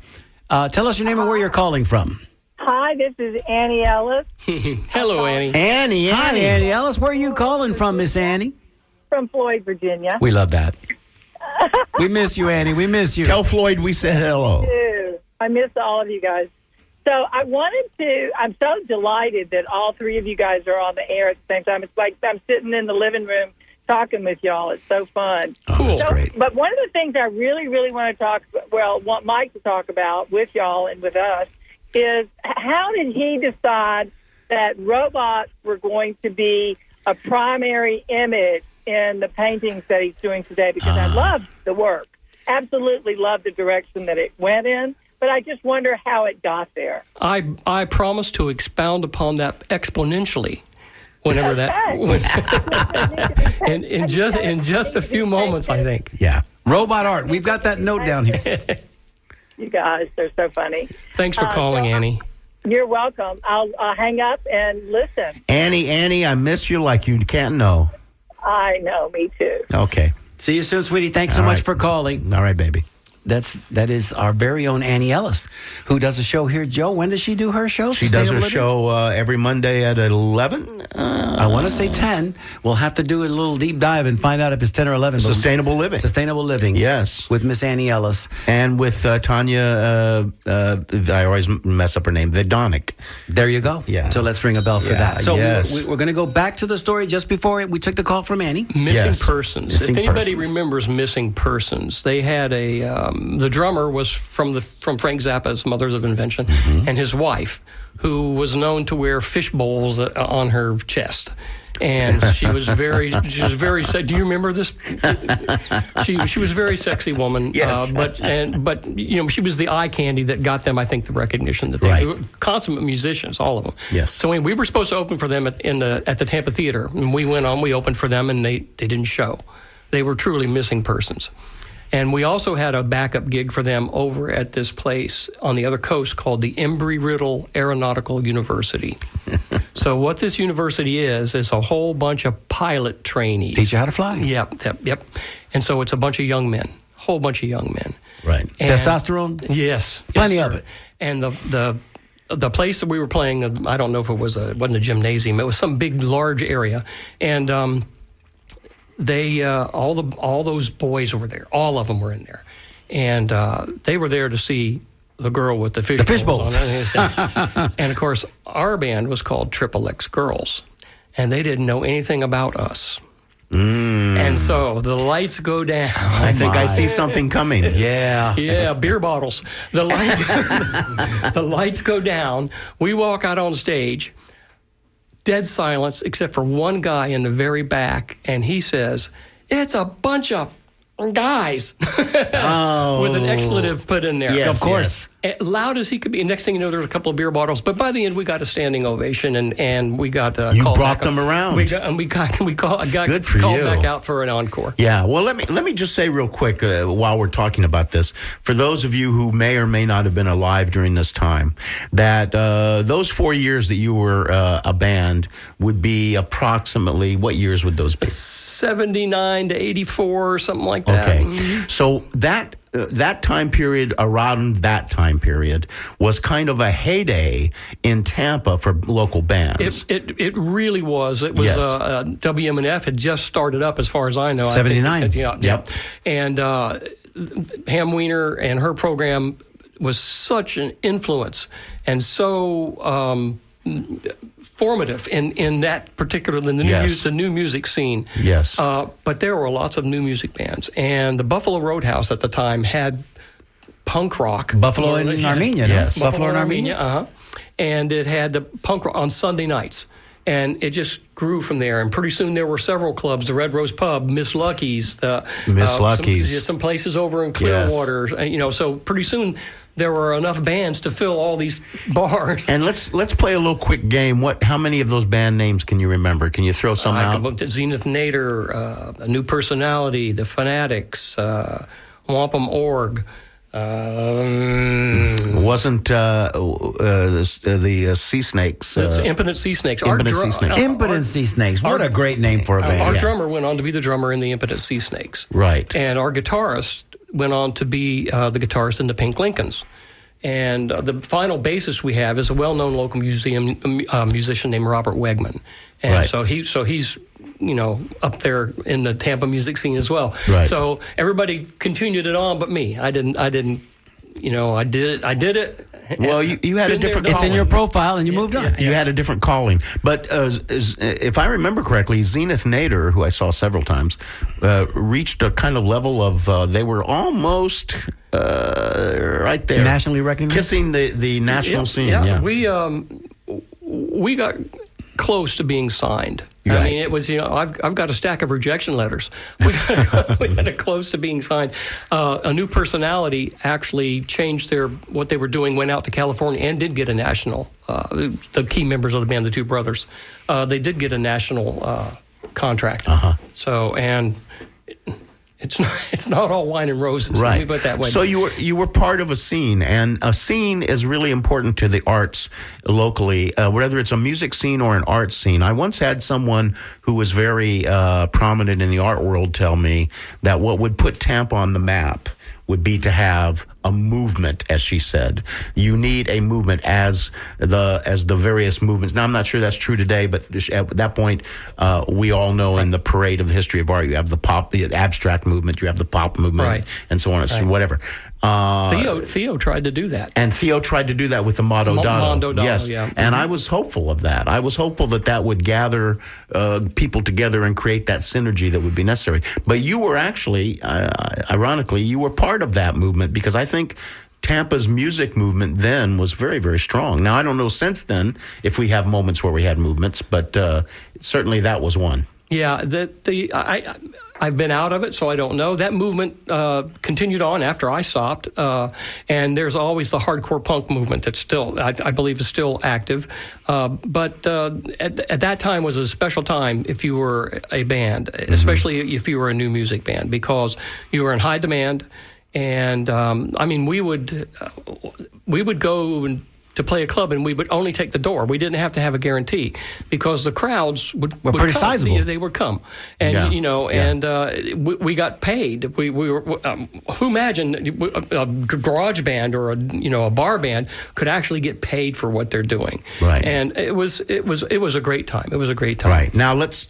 Speaker 1: Tell us your name and where you're calling from.
Speaker 5: Hi, this is Annie Ellis.
Speaker 3: Hello, Annie.
Speaker 1: Annie. Hi, Annie Ellis. Where are you calling from, Miss Annie?
Speaker 5: From Floyd, Virginia.
Speaker 1: We love that. We miss you, Annie. We miss you.
Speaker 2: Tell Floyd we said hello.
Speaker 5: I miss all of you guys. So I'm so delighted that all 3 of you guys are on the air at the same time. It's like I'm sitting in the living room talking with y'all. It's so fun.
Speaker 1: Cool. That's great.
Speaker 5: But one of the things I really, really want to want Mike to talk about with y'all and with us is how did he decide that robots were going to be a primary image in the paintings that he's doing today? Because I love the work. Absolutely love the direction that it went in. But I just wonder how it got there.
Speaker 3: I promise to expound upon that exponentially whenever in just a few moments, I think.
Speaker 1: Yeah. Robot art. We've got that note down here.
Speaker 5: You guys, they're so funny.
Speaker 3: Thanks for calling, Annie.
Speaker 5: You're welcome. I'll hang up and listen.
Speaker 2: Annie, I miss you like you can't know.
Speaker 5: I know, me too.
Speaker 2: Okay.
Speaker 1: See you soon, sweetie. Thanks so much for calling.
Speaker 2: All right, baby.
Speaker 1: that is our very own Annie Ellis, who does a show here. Joe, when does she do her show?
Speaker 2: She does her
Speaker 1: Sustainable Living?
Speaker 2: show every Monday at 11.
Speaker 1: I want to say 10. We'll have to do a little deep dive and find out if it's 10 or 11. but-
Speaker 2: Sustainable Living.
Speaker 1: Sustainable Living.
Speaker 2: Yes.
Speaker 1: With Miss Annie Ellis.
Speaker 2: And with Tanya, I always mess up her name, Vidonic.
Speaker 1: There you go.
Speaker 2: Yeah.
Speaker 1: So let's ring a bell for
Speaker 2: Yeah,
Speaker 1: that. So
Speaker 2: yes.
Speaker 1: we're going to go back to the story just before we took the call from Annie.
Speaker 3: Missing
Speaker 2: Yes.
Speaker 3: persons.
Speaker 1: Missing
Speaker 3: if anybody
Speaker 1: persons.
Speaker 3: remembers Missing Persons, they had the drummer was from Frank Zappa's Mothers of Invention, and his wife, who was known to wear fish bowls on her chest. And she was very do you remember this? She was a very sexy woman.
Speaker 1: Yes.
Speaker 3: But you know, she was the eye candy that got them, I think, the recognition that they were consummate musicians, all of them.
Speaker 2: Yes.
Speaker 3: So we were supposed to open for them at the Tampa Theater, and we opened for them, and they didn't show. They were truly missing persons. And we also had a backup gig for them over at this place on the other coast called the Embry-Riddle Aeronautical University. So what this university is a whole bunch of pilot trainees.
Speaker 1: Teach you how to fly.
Speaker 3: Yep. And so it's a bunch of young men, whole bunch of young men.
Speaker 2: Right.
Speaker 3: And-
Speaker 1: Testosterone?
Speaker 3: Yes.
Speaker 1: Plenty
Speaker 3: yes,
Speaker 1: of
Speaker 3: sir.
Speaker 1: it.
Speaker 3: And the place that we were playing, I don't know if it wasn't a gymnasium. It was some big, large area. And they all those boys were there. All of them were in there, and they were there to see the girl with the fish
Speaker 1: bowls.
Speaker 3: on it. And of course, our band was called Triple X Girls, and they didn't know anything about us. And so the lights go down.
Speaker 2: I think I see something coming.
Speaker 1: Yeah.
Speaker 3: Yeah, beer bottles. The lights go down. We walk out on stage. Dead silence, except for one guy in the very back, and he says, "It's a bunch of guys," with an expletive put in there.
Speaker 2: Yes,
Speaker 3: of course,
Speaker 2: yes.
Speaker 3: Loud as he could be. And next thing you know, there was a couple of beer bottles. But by the end, we got a standing ovation, and we got
Speaker 2: You
Speaker 3: called
Speaker 2: brought
Speaker 3: back
Speaker 2: them
Speaker 3: up.
Speaker 2: around.
Speaker 3: We got
Speaker 2: Good for
Speaker 3: called
Speaker 2: you.
Speaker 3: back out for an encore.
Speaker 2: Yeah, well, let me just say real quick while we're talking about this, for those of you who may or may not have been alive during this time, that those 4 years that you were a band would be approximately, what years would those be?
Speaker 3: 79 to 84, something like that.
Speaker 2: Okay, so that time period, around that time period, was kind of a heyday in Tampa for local bands.
Speaker 3: It really was. It was
Speaker 2: Yes.
Speaker 3: WMNF had just started up, as far as I know.
Speaker 1: 79.
Speaker 3: I think, yeah.
Speaker 2: Yep.
Speaker 3: And Ham Weiner and her program was such an influence and so formative in that particular the new music scene.
Speaker 2: Yes.
Speaker 3: But there were lots of new music bands, and the Buffalo Roadhouse at the time had punk rock.
Speaker 1: Buffalo in Armenia.
Speaker 2: Yes.
Speaker 1: No? Buffalo in Armenia.
Speaker 3: And it had the punk rock on Sunday nights. And it just grew from there. And pretty soon there were several clubs, the Red Rose Pub, Miss Lucky's, some places over in Clearwater. So pretty soon there were enough bands to fill all these bars.
Speaker 2: And let's play a little quick game. How many of those band names can you remember? Can you throw some
Speaker 3: I
Speaker 2: out?
Speaker 3: can look at Zenith Nader, A New Personality, The Fanatics, Wampum Org.
Speaker 2: Wasn't the Sea Snakes?
Speaker 3: It's Impotent Sea Snakes.
Speaker 2: Impotent Sea Snakes.
Speaker 1: Impotent Sea Snakes. What a great name for a band.
Speaker 3: Our
Speaker 1: Yeah.
Speaker 3: drummer went on to be the drummer in the Impotent Sea Snakes.
Speaker 2: Right.
Speaker 3: And our guitarist went on to be the guitarist in the Pink Lincolns. And the final bassist we have is a well-known local musician named Robert Wegman. And
Speaker 2: Right.
Speaker 3: so he's up there in the Tampa music scene as well.
Speaker 2: Right.
Speaker 3: So everybody continued it on, but me. I did it.
Speaker 2: Well, you had a
Speaker 3: Been there,
Speaker 2: different.
Speaker 3: done
Speaker 1: It's in
Speaker 3: that.
Speaker 1: your profile, and you moved on.
Speaker 2: You had a different calling. But if I remember correctly, Zenith Nader, who I saw several times, reached a kind of level of they were almost right there,
Speaker 1: Nationally recognized?
Speaker 2: kissing the national scene.
Speaker 3: Yeah,
Speaker 2: Yeah.
Speaker 3: we got close to being signed.
Speaker 2: Right.
Speaker 3: I mean, it was, I've got a stack of rejection letters. We got close to being signed. A New Personality actually changed what they were doing, went out to California and did get a national, the key members of the band, the two brothers, they did get a national contract.
Speaker 2: Uh-huh.
Speaker 3: So, and it's not all wine and roses.
Speaker 2: Right.
Speaker 3: Let me put it that way.
Speaker 2: So you were part of a scene, and a scene is really important to the arts locally, whether it's a music scene or an art scene. I once had someone who was very prominent in the art world tell me that what would put Tampa on the map would be to have a movement, as she said. You need a movement as the various movements. Now, I'm not sure that's true today, but at that point, we all know in the parade of the history of art, you have the abstract movement, you have the pop movement,
Speaker 3: right,
Speaker 2: and so on and so whatever.
Speaker 3: Theo tried to do that.
Speaker 2: And Theo tried to do that with the Mondo Dado.
Speaker 3: Mondo Dado,
Speaker 2: yes.
Speaker 3: yeah.
Speaker 2: And I was hopeful of that. I was hopeful that would gather people together and create that synergy that would be necessary. But you were actually, ironically, you were part of that movement, because I think Tampa's music movement then was very, very strong. Now, I don't know since then if we have moments where we had movements, but certainly that was one.
Speaker 3: Yeah, I've been out of it, so I don't know. That movement continued on after I stopped, and there's always the hardcore punk movement that still, I believe, is still active. But at that time was a special time if you were a band, especially if you were a new music band, because you were in high demand. And I mean, we would go to play a club, and we would only take the door. We didn't have to have a guarantee, because the crowds would
Speaker 1: pretty
Speaker 3: come.
Speaker 1: sizable.
Speaker 3: They would come, and we got paid. We were who imagined a garage band or a bar band could actually get paid for what they're doing.
Speaker 2: Right.
Speaker 3: And it was a great time. It was a great time.
Speaker 2: Right. Now let's.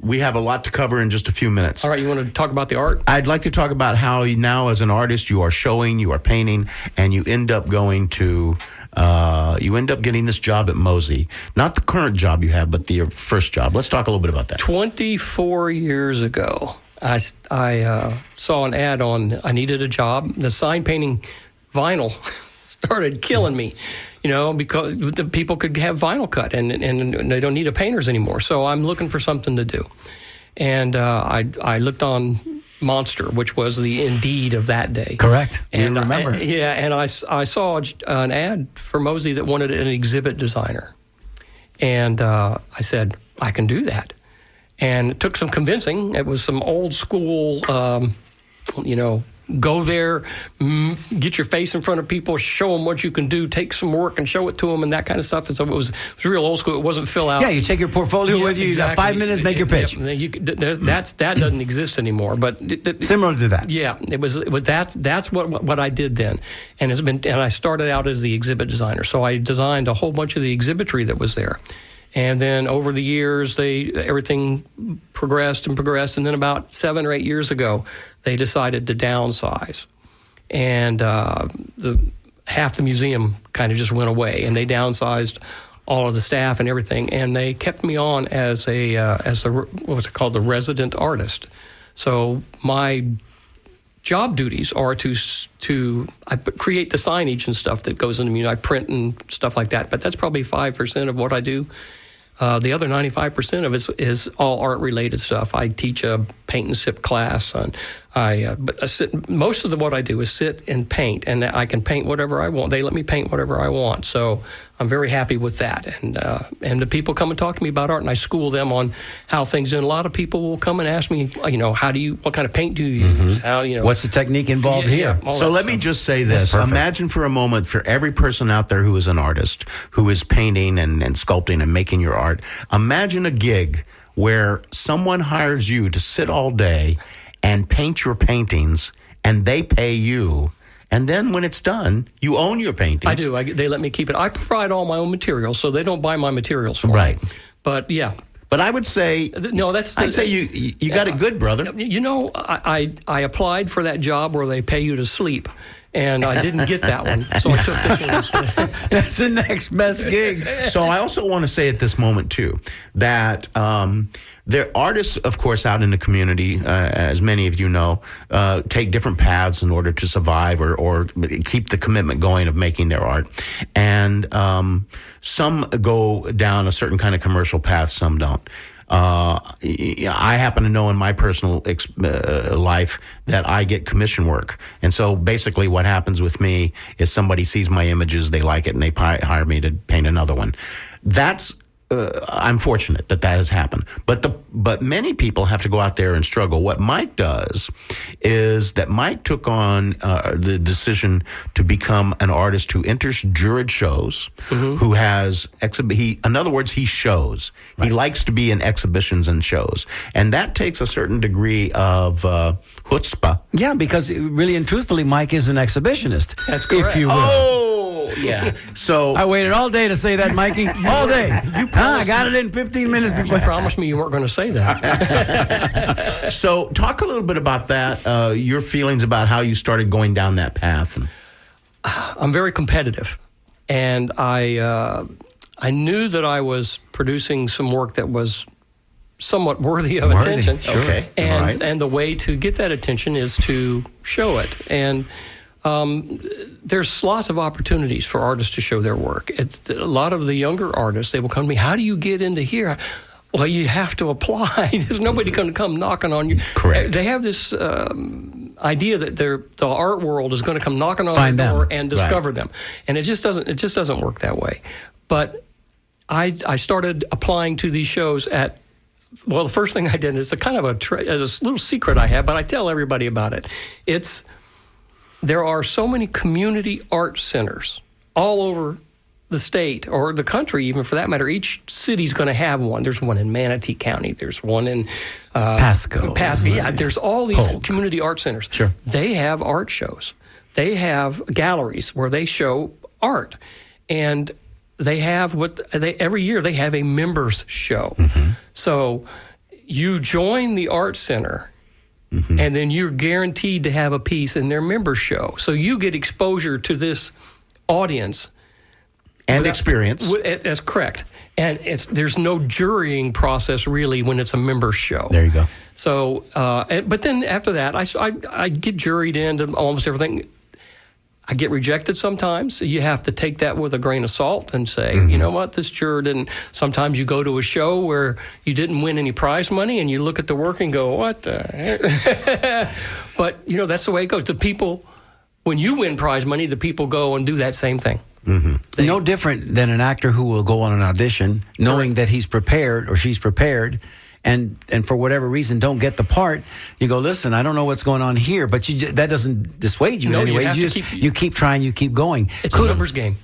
Speaker 2: We have a lot to cover in just a few minutes.
Speaker 3: All right, you want to talk about the art?
Speaker 2: I'd like to talk about how now, as an artist, you are showing, you are painting, and you end up getting this job at Mosey. Not the current job you have, but the first job. Let's talk a little bit about that. 24
Speaker 3: years ago, I saw an ad on, I needed a job. The sign painting vinyl started killing me. Because the people could have vinyl cut, and they don't need a painters anymore. So I'm looking for something to do. And I looked on Monster, which was the Indeed of that day.
Speaker 1: Correct.
Speaker 3: And
Speaker 1: you remember.
Speaker 3: and I saw an ad for Mosey that wanted an exhibit designer. And I said, I can do that. And it took some convincing. It was some old school, go there, get your face in front of people, show them what you can do, take some work and show it to them, and that kind of stuff. And so it was real old school. It wasn't fill out.
Speaker 1: Yeah, you take your portfolio with you.
Speaker 3: Exactly.
Speaker 1: You got 5 minutes, make your pitch.
Speaker 3: That doesn't exist anymore. But
Speaker 1: similar to that.
Speaker 3: Yeah, it was that's what I did then, and I started out as the exhibit designer. So I designed a whole bunch of the exhibitry that was there. And then over the years, everything progressed, and then about 7 or 8 years ago, they decided to downsize, and half the museum kind of just went away, and they downsized all of the staff and everything, and they kept me on as what's it called, the resident artist. So my job duties are to I create the signage and stuff that goes in the museum. I print and stuff like that, but that's probably 5% of what I do. The other 95% of it is all art-related stuff. I teach a paint and sip class, and most of what I do is sit and paint, and I can paint whatever I want. They let me paint whatever I want, so I'm very happy with that. And the people come and talk to me about art, and I school them on how things do. And a lot of people will come and ask me, what kind of paint do you use? How,
Speaker 1: what's the technique involved here?
Speaker 2: So let me just say this. Imagine for a moment, for every person out there who is an artist, who is painting and sculpting and making your art, imagine a gig where someone hires you to sit all day and paint your paintings, and they pay you. And then when it's done, you own your paintings.
Speaker 3: I do. They let me keep it. I provide all my own materials, so they don't buy my materials for me. But yeah.
Speaker 2: But I would say I'd say you got it good, brother.
Speaker 3: I applied for that job where they pay you to sleep, and I didn't get that one, so I took this one instead.
Speaker 1: That's the next best gig.
Speaker 2: So I also want to say at this moment too that there are artists, of course, out in the community, as many of you know, take different paths in order to survive or keep the commitment going of making their art. And some go down a certain kind of commercial path, some don't. I happen to know in my personal life that I get commission work. And so basically what happens with me is somebody sees my images, they like it, and they hire me to paint another one. That's I'm fortunate that has happened. But many people have to go out there and struggle. What Mike does is that Mike took on the decision to become an artist who enters juried shows, who has in other words, he shows. Right. He likes to be in exhibitions and shows, and that takes a certain degree of chutzpah.
Speaker 1: Yeah, because really and truthfully, Mike is an exhibitionist.
Speaker 3: That's correct.
Speaker 1: If you will.
Speaker 2: Oh, yeah. So
Speaker 1: I waited all day to say that, Mikey. All day. I got it in 15 minutes before.
Speaker 3: You promised me you weren't going to say that.
Speaker 2: So talk a little bit about that, your feelings about how you started going down that path.
Speaker 3: I'm very competitive, and I knew that I was producing some work that was somewhat worthy of attention.
Speaker 2: Sure. Okay.
Speaker 3: And the way to get that attention is to show it. And there's lots of opportunities for artists to show their work. It's a lot of the younger artists, they will come to me, how do you get into here? Well, you have to apply. There's nobody going to come knocking on you.
Speaker 2: Correct.
Speaker 3: They have this idea that the art world is going to come knocking on their door and discover them. And it just doesn't work that way. But I started applying to these shows the first thing I did is a kind of a little secret I have, but I tell everybody about it. There are so many community art centers all over the state or the country, even for that matter. Each city's going to have one. There's one in Manatee County. There's one in
Speaker 1: Pasco.
Speaker 3: Yeah, there's all these
Speaker 1: Polk.
Speaker 3: community art centers.
Speaker 1: Sure.
Speaker 3: They have art shows. They have galleries where they show art. And they have every year they have a members show. So you join the art center, and then you're guaranteed to have a piece in their members show. So you get exposure to this audience
Speaker 2: and experience.
Speaker 3: That's correct. And there's no jurying process really when it's a members show.
Speaker 1: There you go.
Speaker 3: So, but then after that, I get juried into almost everything. I get rejected sometimes. You have to take that with a grain of salt and say, you know what, this juror didn't. Sometimes you go to a show where you didn't win any prize money and you look at the work and go, what the heck? But, that's the way it goes. The people, when you win prize money, the people go and do that same thing.
Speaker 1: No different than an actor who will go on an audition knowing that he's prepared or she's prepared. And for whatever reason, don't get the part. You go, listen, I don't know what's going on here, but that doesn't dissuade you in any way. You keep trying, you keep going.
Speaker 3: It's a numbers game.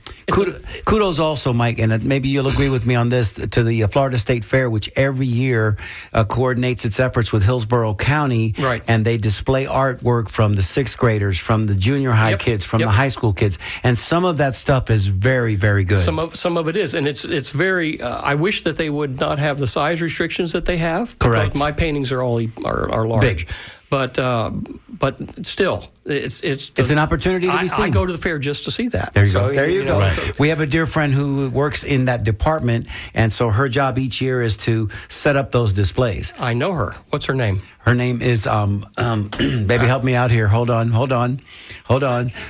Speaker 1: Kudos also, Mike, and maybe you'll agree with me on this, to the Florida State Fair, which every year coordinates its efforts with Hillsborough County.
Speaker 3: Right.
Speaker 1: And they display artwork from the sixth graders, from the junior high kids, from the high school kids. And some of that stuff is very, very good.
Speaker 3: Some of it is. And it's very, I wish that they would not have the size restrictions that they have.
Speaker 1: Correct.
Speaker 3: My paintings are all are large.
Speaker 1: Big.
Speaker 3: But still, it's
Speaker 1: an opportunity to be seen.
Speaker 3: I go to the fair just to see that.
Speaker 1: There you go. There you go.
Speaker 2: Right.
Speaker 1: We have a dear friend who works in that department, and so her job each year is to set up those displays.
Speaker 3: I know her. What's her name?
Speaker 1: Her name is baby, help me out here. Hold on.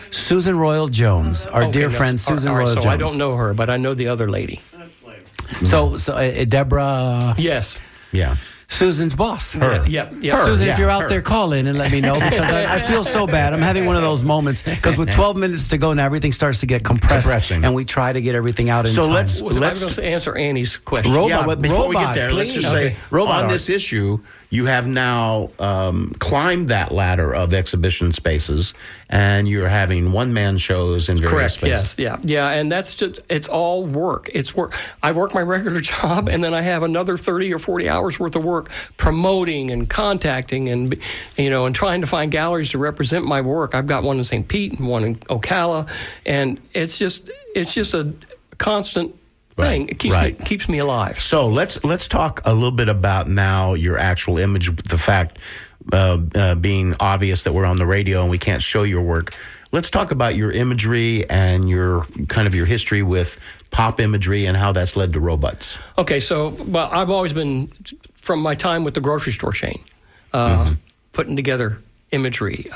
Speaker 1: Susan Royal Jones, our dear friend Susan Royal Jones.
Speaker 3: So I don't know her, but I know the other lady.
Speaker 1: So Deborah.
Speaker 3: Yes.
Speaker 2: Yeah.
Speaker 1: Susan's boss.
Speaker 3: Her. Yeah.
Speaker 1: Susan, if you're out there, call in and let me know, because I feel so bad. I'm having one of those moments because with 12 minutes to go now, everything starts to get compressed, and we try to get everything out in time.
Speaker 3: I'm going to answer Annie's question.
Speaker 2: But before we get there, let's just say on this issue, you have now climbed that ladder of exhibition spaces, and you're having one-man shows in various spaces.
Speaker 3: Yes, yeah, and that's just, it's all work. It's work. I work my regular job, and then I have another 30 or 40 hours worth of work promoting and contacting and trying to find galleries to represent my work. I've got one in St. Pete and one in Ocala, and it's just a constant thing. It keeps me alive.
Speaker 2: So let's talk a little bit about now your actual image, the fact being obvious that we're on the radio and we can't show your work. Let's talk about your imagery and your history with pop imagery and how that's led to Robots.
Speaker 3: Okay, so I've always been, from my time with the grocery store chain, putting together imagery,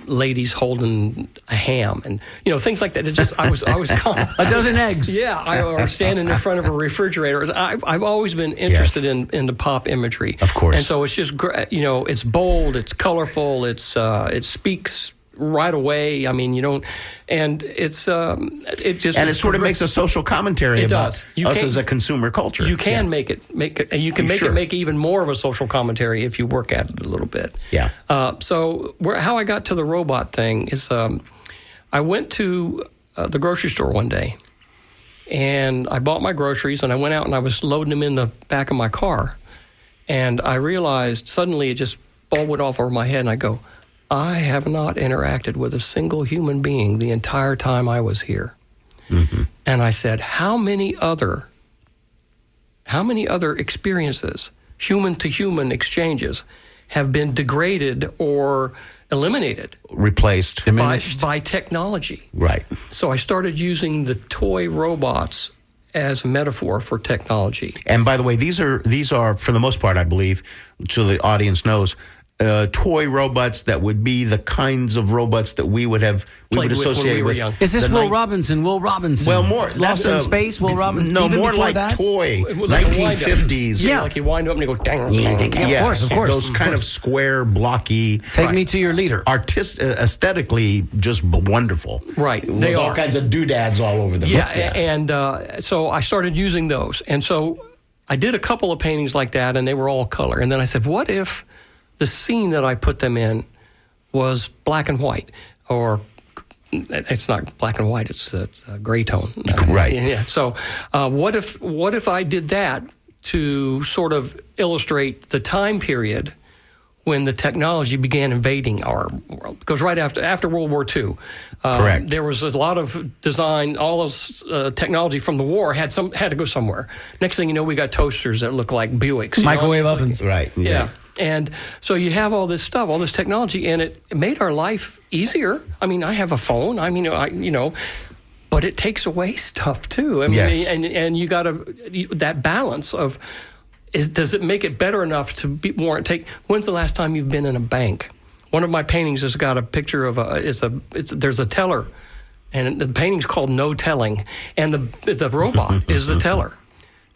Speaker 3: ladies holding a ham and things like that. It just I was
Speaker 1: a dozen eggs.
Speaker 3: Yeah, or standing in front of a refrigerator. I've always been interested in the pop imagery,
Speaker 2: of course.
Speaker 3: And so it's just it's bold, it's colorful, it speaks right away. I mean, you don't, and it's it just
Speaker 2: And it sort of makes a social commentary
Speaker 3: It
Speaker 2: about
Speaker 3: does. You
Speaker 2: us
Speaker 3: can-
Speaker 2: as a consumer culture.
Speaker 3: You can make it, and you can make
Speaker 2: Sure.
Speaker 3: it make even more of a social commentary if you work at it a little bit.
Speaker 2: Yeah.
Speaker 3: So how I got to the robot thing is, I went to the grocery store one day, and I bought my groceries, and I went out and I was loading them in the back of my car, and I realized suddenly it just all went off over my head, and I go, I have not interacted with a single human being the entire time I was here.
Speaker 2: Mm-hmm.
Speaker 3: And I said, how many other experiences, human to human exchanges, have been degraded or eliminated
Speaker 2: Replaced.
Speaker 3: by technology?
Speaker 2: Right.
Speaker 3: So I started using the toy robots as a metaphor for technology.
Speaker 2: And by the way, these are for the most part, I believe, so the audience knows, toy robots that would be the kinds of robots that we would
Speaker 3: Played with when
Speaker 2: associate
Speaker 3: we were
Speaker 2: with.
Speaker 3: young.
Speaker 1: Is this
Speaker 2: the
Speaker 1: Will
Speaker 2: nine-
Speaker 1: Robinson? Will Robinson.
Speaker 2: Well, more
Speaker 1: Lost in Space. Will Robinson.
Speaker 2: No,
Speaker 1: even
Speaker 2: more
Speaker 1: before
Speaker 2: like
Speaker 1: that?
Speaker 2: toy.
Speaker 3: Like a wind-up.
Speaker 2: 1950s.
Speaker 3: Yeah, like you wind up and you go, dang, dang, dang.
Speaker 1: Yeah, of course.
Speaker 2: Those kind of square, blocky,
Speaker 1: Take me to your leader.
Speaker 2: aesthetically just wonderful.
Speaker 3: Right,
Speaker 2: With
Speaker 3: they
Speaker 2: all
Speaker 3: are.
Speaker 2: kinds of doodads all over them.
Speaker 3: Yeah, and so I started using those. And so I did a couple of paintings like that, and they were all color. And then I said, what if the scene that I put them in was black and white? Or it's not black and white, it's a gray tone.
Speaker 2: Right.
Speaker 3: Yeah. So what if I did that to sort of illustrate the time period when the technology began invading our world? Because right after World War II,
Speaker 2: Correct.
Speaker 3: there was a lot of design, all of technology from the war had to go somewhere. Next thing you know, we got toasters that look like Buicks. you know?
Speaker 1: Microwave
Speaker 3: It's like-
Speaker 1: ovens.
Speaker 2: Right.
Speaker 3: yeah. And so you have all this stuff, all this technology, and it made our life easier. I mean, I have a phone. I mean, but it takes away stuff too. I mean,
Speaker 2: Yes.
Speaker 3: and you got that balance of, does it make it better enough to warrant take? When's the last time you've been in a bank? One of my paintings has got a picture of there's a teller, and the painting's called No Telling, and the robot is the teller.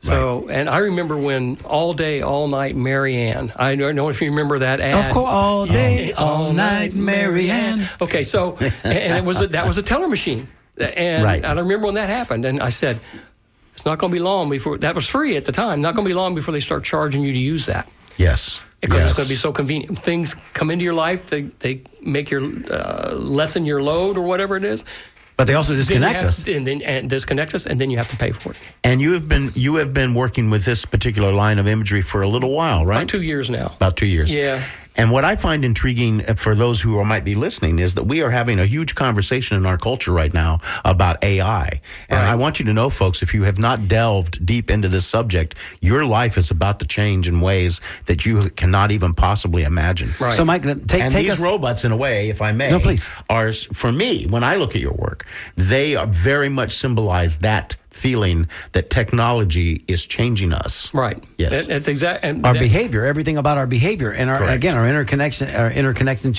Speaker 3: So, and I remember when All Day, All Night, Marianne. I don't know if you remember that ad.
Speaker 1: Of course, all day, all night, Marianne.
Speaker 3: Okay, so and that was a teller machine, and
Speaker 2: Right.
Speaker 3: I remember when that happened, and I said, it's not going to be long before that was free at the time. Not going to be long before they start charging you to use that.
Speaker 2: Yes.
Speaker 3: Because
Speaker 2: Yes.
Speaker 3: it's going to be so convenient. Things come into your life, they make your lessen your load or whatever it is.
Speaker 1: But they also disconnect
Speaker 3: Then you
Speaker 1: us.
Speaker 3: have- and disconnect us, and then you have to pay for it.
Speaker 2: And you have been working with this particular line of imagery for a little while, right?
Speaker 3: About 2 years now.
Speaker 2: About 2 years.
Speaker 3: Yeah.
Speaker 2: And what I find intriguing for those who might be listening is that we are having a huge conversation in our culture right now about AI. And
Speaker 3: Right.
Speaker 2: I want you to know, folks, if you have not delved deep into this subject, your life is about to change in ways that you cannot even possibly imagine.
Speaker 3: Right.
Speaker 1: So, Mike, take
Speaker 2: These
Speaker 1: us.
Speaker 2: robots, in a way, if I may,
Speaker 1: No, please.
Speaker 2: are, for me, when I look at your work, they are very much symbolize that feeling that technology is changing us.
Speaker 3: Right.
Speaker 2: Yes.
Speaker 3: It's exact. And
Speaker 1: Our
Speaker 3: that-
Speaker 1: behavior, everything about our behavior, and our
Speaker 2: Correct.
Speaker 1: our interconnection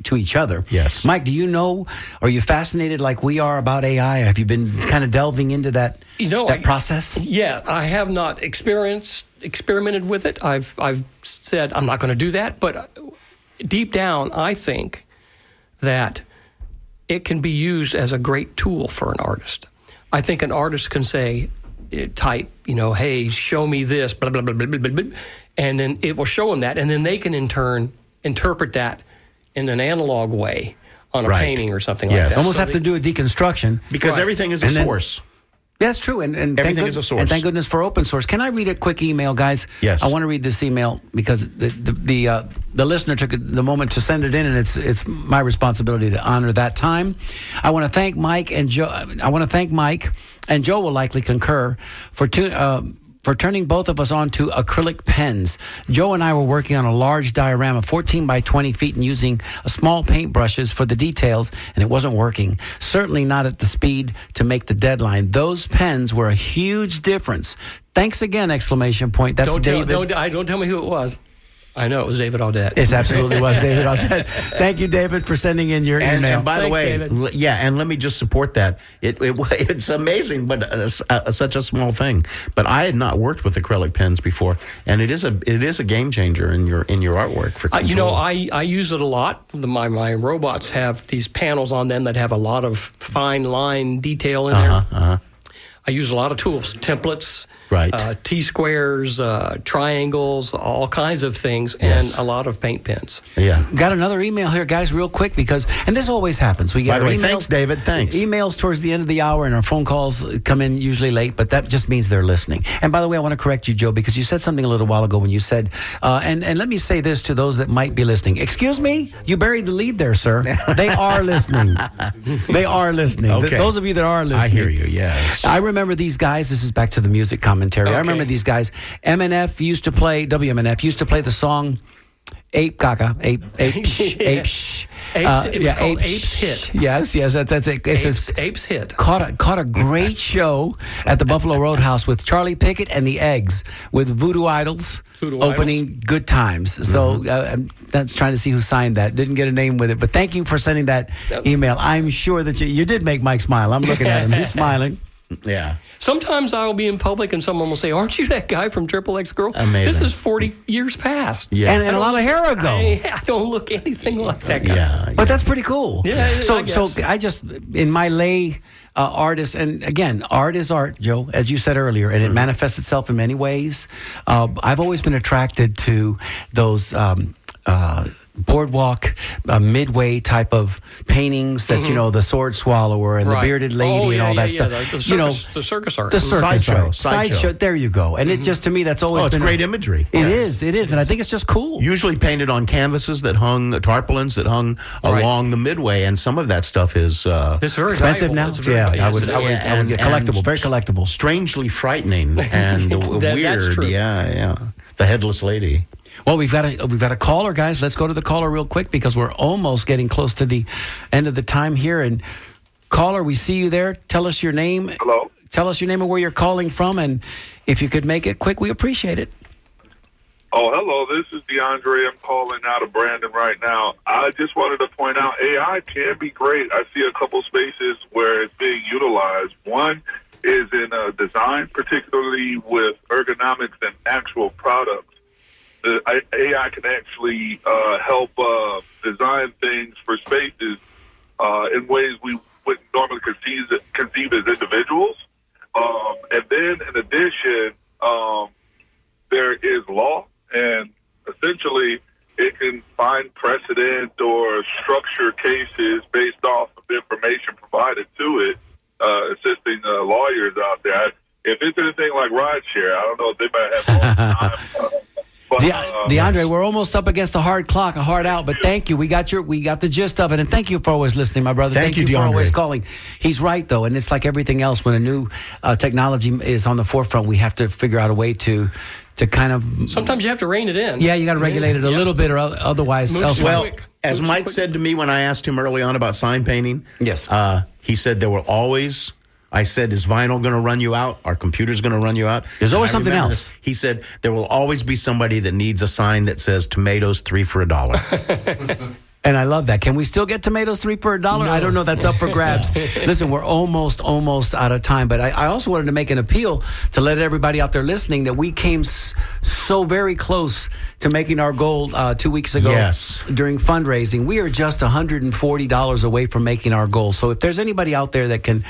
Speaker 1: to each other.
Speaker 2: Yes.
Speaker 1: Mike, do you know? Are you fascinated like we are about AI? Have you been kind of delving into that?
Speaker 3: I-
Speaker 1: process.
Speaker 3: Yeah, I have not experimented with it. I've said I'm not going to do that, but deep down, I think that it can be used as a great tool for an artist. I think an artist can say, type, hey, show me this, blah, blah, blah, blah, blah, blah, blah, and then it will show them that, and then they can in turn interpret that in an analog way on a
Speaker 2: Right.
Speaker 3: painting or something
Speaker 2: Yes.
Speaker 3: like that.
Speaker 1: Almost
Speaker 3: So
Speaker 1: have to do a deconstruction.
Speaker 2: Because
Speaker 3: Right.
Speaker 2: everything is a
Speaker 1: And then-
Speaker 2: source.
Speaker 1: That's true, and thank
Speaker 2: Everything is a source.
Speaker 1: And thank goodness for open source. Can I read a quick email, guys?
Speaker 2: Yes.
Speaker 1: I want to read this email because the listener took the moment to send it in, and it's my responsibility to honor that time. I want to thank Mike and Joe. I want to thank Mike, and Joe will likely concur for turning both of us on to acrylic pens. Joe and I were working on a large diorama, 14 by 20 feet, and using small paintbrushes for the details, and it wasn't working. Certainly not at the speed to make the deadline. Those pens were a huge difference. Thanks again! Exclamation point. That's
Speaker 3: Don't
Speaker 1: David.
Speaker 3: tell me who it was. I know it was David Audette.
Speaker 1: It absolutely was David Audette. Thank you, David, for sending in your email.
Speaker 2: And by the
Speaker 3: Thanks,
Speaker 2: way,
Speaker 3: David.
Speaker 2: yeah, and let me just support that. It's amazing, but such a small thing. But I had not worked with acrylic pens before, and it is a game changer in your artwork for control.
Speaker 3: You know, I use it a lot. My robots have these panels on them that have a lot of fine line detail in there. I use a lot of tools, templates,
Speaker 2: Right.
Speaker 3: T-squares, triangles, all kinds of things, and a lot of paint pens.
Speaker 2: Yeah.
Speaker 1: Got another email here, guys, real quick, and this always happens. We get
Speaker 2: By the
Speaker 1: our
Speaker 2: way,
Speaker 1: emails,
Speaker 2: thanks, David. Thanks.
Speaker 1: Emails towards the end of the hour, and our phone calls come in usually late, but that just means they're listening. And by the way, I want to correct you, Joe, because you said something a little while ago when you said, and let me say this to those that might be listening. Excuse me? You buried the lead there, sir. They are listening. They are listening.
Speaker 2: Okay.
Speaker 1: Those of you that are listening.
Speaker 2: I hear you, yes.
Speaker 1: I remember these guys. This is back to the music commentary. I remember these guys. WMNF used to play the song Ape Caca, Ape Shh.
Speaker 3: It was called Ape's Hit.
Speaker 1: Yes, that's it. It says
Speaker 3: Ape's Hit.
Speaker 1: Caught a great show at the Buffalo Roadhouse with Charlie Pickett and the Eggs with Voodoo Idols opening Good Times. So I'm trying to see who signed that. Didn't get a name with it, but thank you for sending that email. I'm sure that you did make Mike smile. I'm looking at him. He's smiling.
Speaker 2: Yeah.
Speaker 3: Sometimes I will be in public and someone will say, "Aren't you that guy from Triple X Girl?"
Speaker 2: Amazing.
Speaker 3: This is 40 years past.
Speaker 2: Yeah.
Speaker 1: And a lot of hair ago.
Speaker 3: I don't look anything like that guy.
Speaker 2: Yeah.
Speaker 1: But that's pretty cool.
Speaker 3: Yeah,
Speaker 1: So
Speaker 3: I guess.
Speaker 1: I just, in my lay artist, and again, art is art, Joe, as you said earlier, and it manifests itself in many ways. I've always been attracted to those boardwalk, midway type of paintings that, the sword swallower and the bearded lady and all that stuff.
Speaker 3: The circus art.
Speaker 1: The circus
Speaker 2: Sideshow.
Speaker 1: art. Sideshow. There you go. And it just, to me, that's always
Speaker 2: Oh, it's
Speaker 1: been
Speaker 2: great imagery.
Speaker 1: It is. And I think it's just cool.
Speaker 2: Usually painted on canvases that hung, tarpaulins that hung along the midway, and some of that stuff is
Speaker 3: It's very
Speaker 1: expensive
Speaker 3: valuable.
Speaker 1: now.
Speaker 3: It's very
Speaker 1: I
Speaker 3: valuable.
Speaker 1: would get collectible, very collectible.
Speaker 2: strangely frightening and
Speaker 3: That's
Speaker 2: weird.
Speaker 3: true.
Speaker 2: Yeah. The headless lady.
Speaker 1: Well, we've got a caller, guys. Let's go to the caller real quick because we're almost getting close to the end of the time here. And caller, we see you there. Tell us your name.
Speaker 6: Hello.
Speaker 1: Tell us your name and where you're calling from, and if you could make it quick, we appreciate it.
Speaker 6: Oh, hello. This is DeAndre. I'm calling out of Brandon right now. I just wanted to point out AI can be great. I see a couple spaces where it's being utilized. One is in design, particularly with ergonomics and actual products. The AI can actually help design things for spaces in ways we wouldn't normally conceive as individuals. And then, in addition, there is law, and essentially it can find precedent or structure cases based off of information provided to it, assisting lawyers out there. If it's anything like rideshare, I don't know if they might have more time. But,
Speaker 1: DeAndre, we're almost up against a hard clock, a hard out, but thank you. We got the gist of it, and thank you for always listening, my brother.
Speaker 2: Thank you,
Speaker 1: for
Speaker 2: DeAndre.
Speaker 1: always calling. He's right, though, and it's like everything else. When a new technology is on the forefront, we have to figure out a way to kind of.
Speaker 3: Sometimes you have to rein it in.
Speaker 1: Yeah, you got to regulate it a little bit, or otherwise.
Speaker 3: Moves
Speaker 1: elsewhere.
Speaker 2: Well,
Speaker 3: quick.
Speaker 2: as Mike said to me when I asked him early on about sign painting,
Speaker 1: Yes.
Speaker 2: he said there will always. I said, is vinyl going to run you out? Our computer's going to run you out?
Speaker 1: There's always
Speaker 2: And I
Speaker 1: something
Speaker 2: remember
Speaker 1: else.
Speaker 2: this. He said, there will always be somebody that needs a sign that says tomatoes 3 for $1.
Speaker 1: And I love that. Can we still get tomatoes 3 for $1? No. I don't know. That's up for grabs. Listen, we're almost out of time. But I also wanted to make an appeal to let everybody out there listening that we came so very close to making our goal 2 weeks ago.
Speaker 2: Yes.
Speaker 1: During fundraising. We are just $140 away from making our goal. So if there's anybody out there that can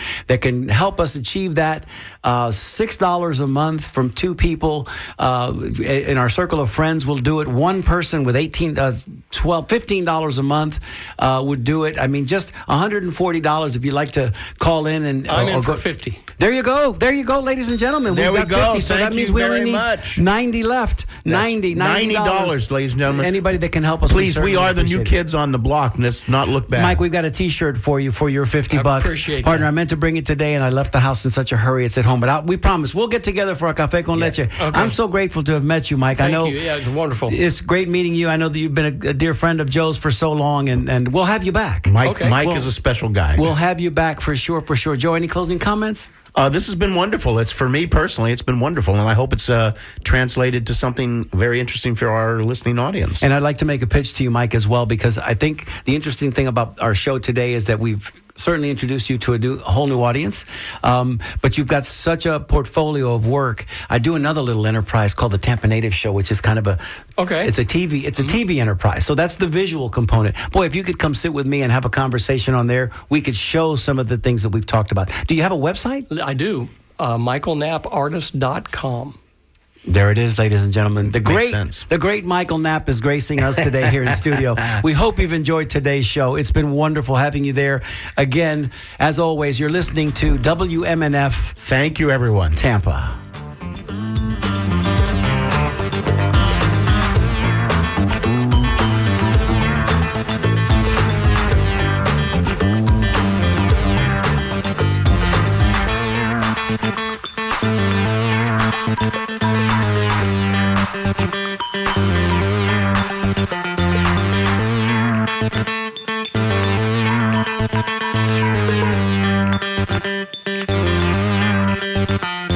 Speaker 1: help us achieve that, $6 a month from 2 people in our circle of friends will do it. One person with $15 a month would do it. I mean, just $140 if you'd like to call in and
Speaker 3: I'm in
Speaker 1: or
Speaker 3: for
Speaker 1: go.
Speaker 3: 50.
Speaker 1: There you go, ladies and gentlemen.
Speaker 2: There
Speaker 1: We've
Speaker 2: we
Speaker 1: got
Speaker 2: go.
Speaker 1: 50, so
Speaker 2: Thank
Speaker 1: that means
Speaker 2: you
Speaker 1: we only
Speaker 2: very
Speaker 1: need
Speaker 2: much.
Speaker 1: 90 left. $90,
Speaker 2: ladies and gentlemen.
Speaker 1: Anybody that can help us,
Speaker 2: Please, we
Speaker 1: certainly
Speaker 2: are the new
Speaker 1: appreciate it.
Speaker 2: kids on the block. Let's not look back.
Speaker 1: Mike, we've got a T-shirt for you for your $50.
Speaker 3: appreciate
Speaker 1: Partner,
Speaker 3: that.
Speaker 1: I meant to bring it today, and I left the house in such a hurry. It's at home, but we promise we'll get together for a cafe con leche.
Speaker 3: Okay.
Speaker 1: I'm so grateful to have met you, Mike.
Speaker 3: Thank
Speaker 1: I know
Speaker 3: you. Yeah, it's wonderful.
Speaker 1: it's great meeting you. I know that you've been a dear friend of Joe's for so long, and we'll have you back.
Speaker 2: Mike
Speaker 3: Okay.
Speaker 2: Mike
Speaker 1: Well,
Speaker 2: is a special guy.
Speaker 1: We'll have you back for sure. Joe, any closing comments?
Speaker 2: This has been wonderful. It's for me personally, it's been wonderful, and I hope it's translated to something very interesting for our listening audience.
Speaker 1: And I'd like to make a pitch to you, Mike, as well, because I think the interesting thing about our show today is that we've certainly introduced you to a whole new audience, but you've got such a portfolio of work. I do another little enterprise called the Tampa Native Show, which is kind of it's a TV enterprise. So that's the visual component. Boy, if you could come sit with me and have a conversation on there, we could show some of the things that we've talked about. Do you have a website?
Speaker 3: I do. MichaelKnappArtist.com.
Speaker 1: There it is, ladies and gentlemen. The
Speaker 2: sense.
Speaker 1: great Michael Knapp is gracing us today here in studio. We hope you've enjoyed today's show. It's been wonderful having you there. Again, as always, you're listening to WMNF.
Speaker 2: Thank you, everyone.
Speaker 1: Tampa.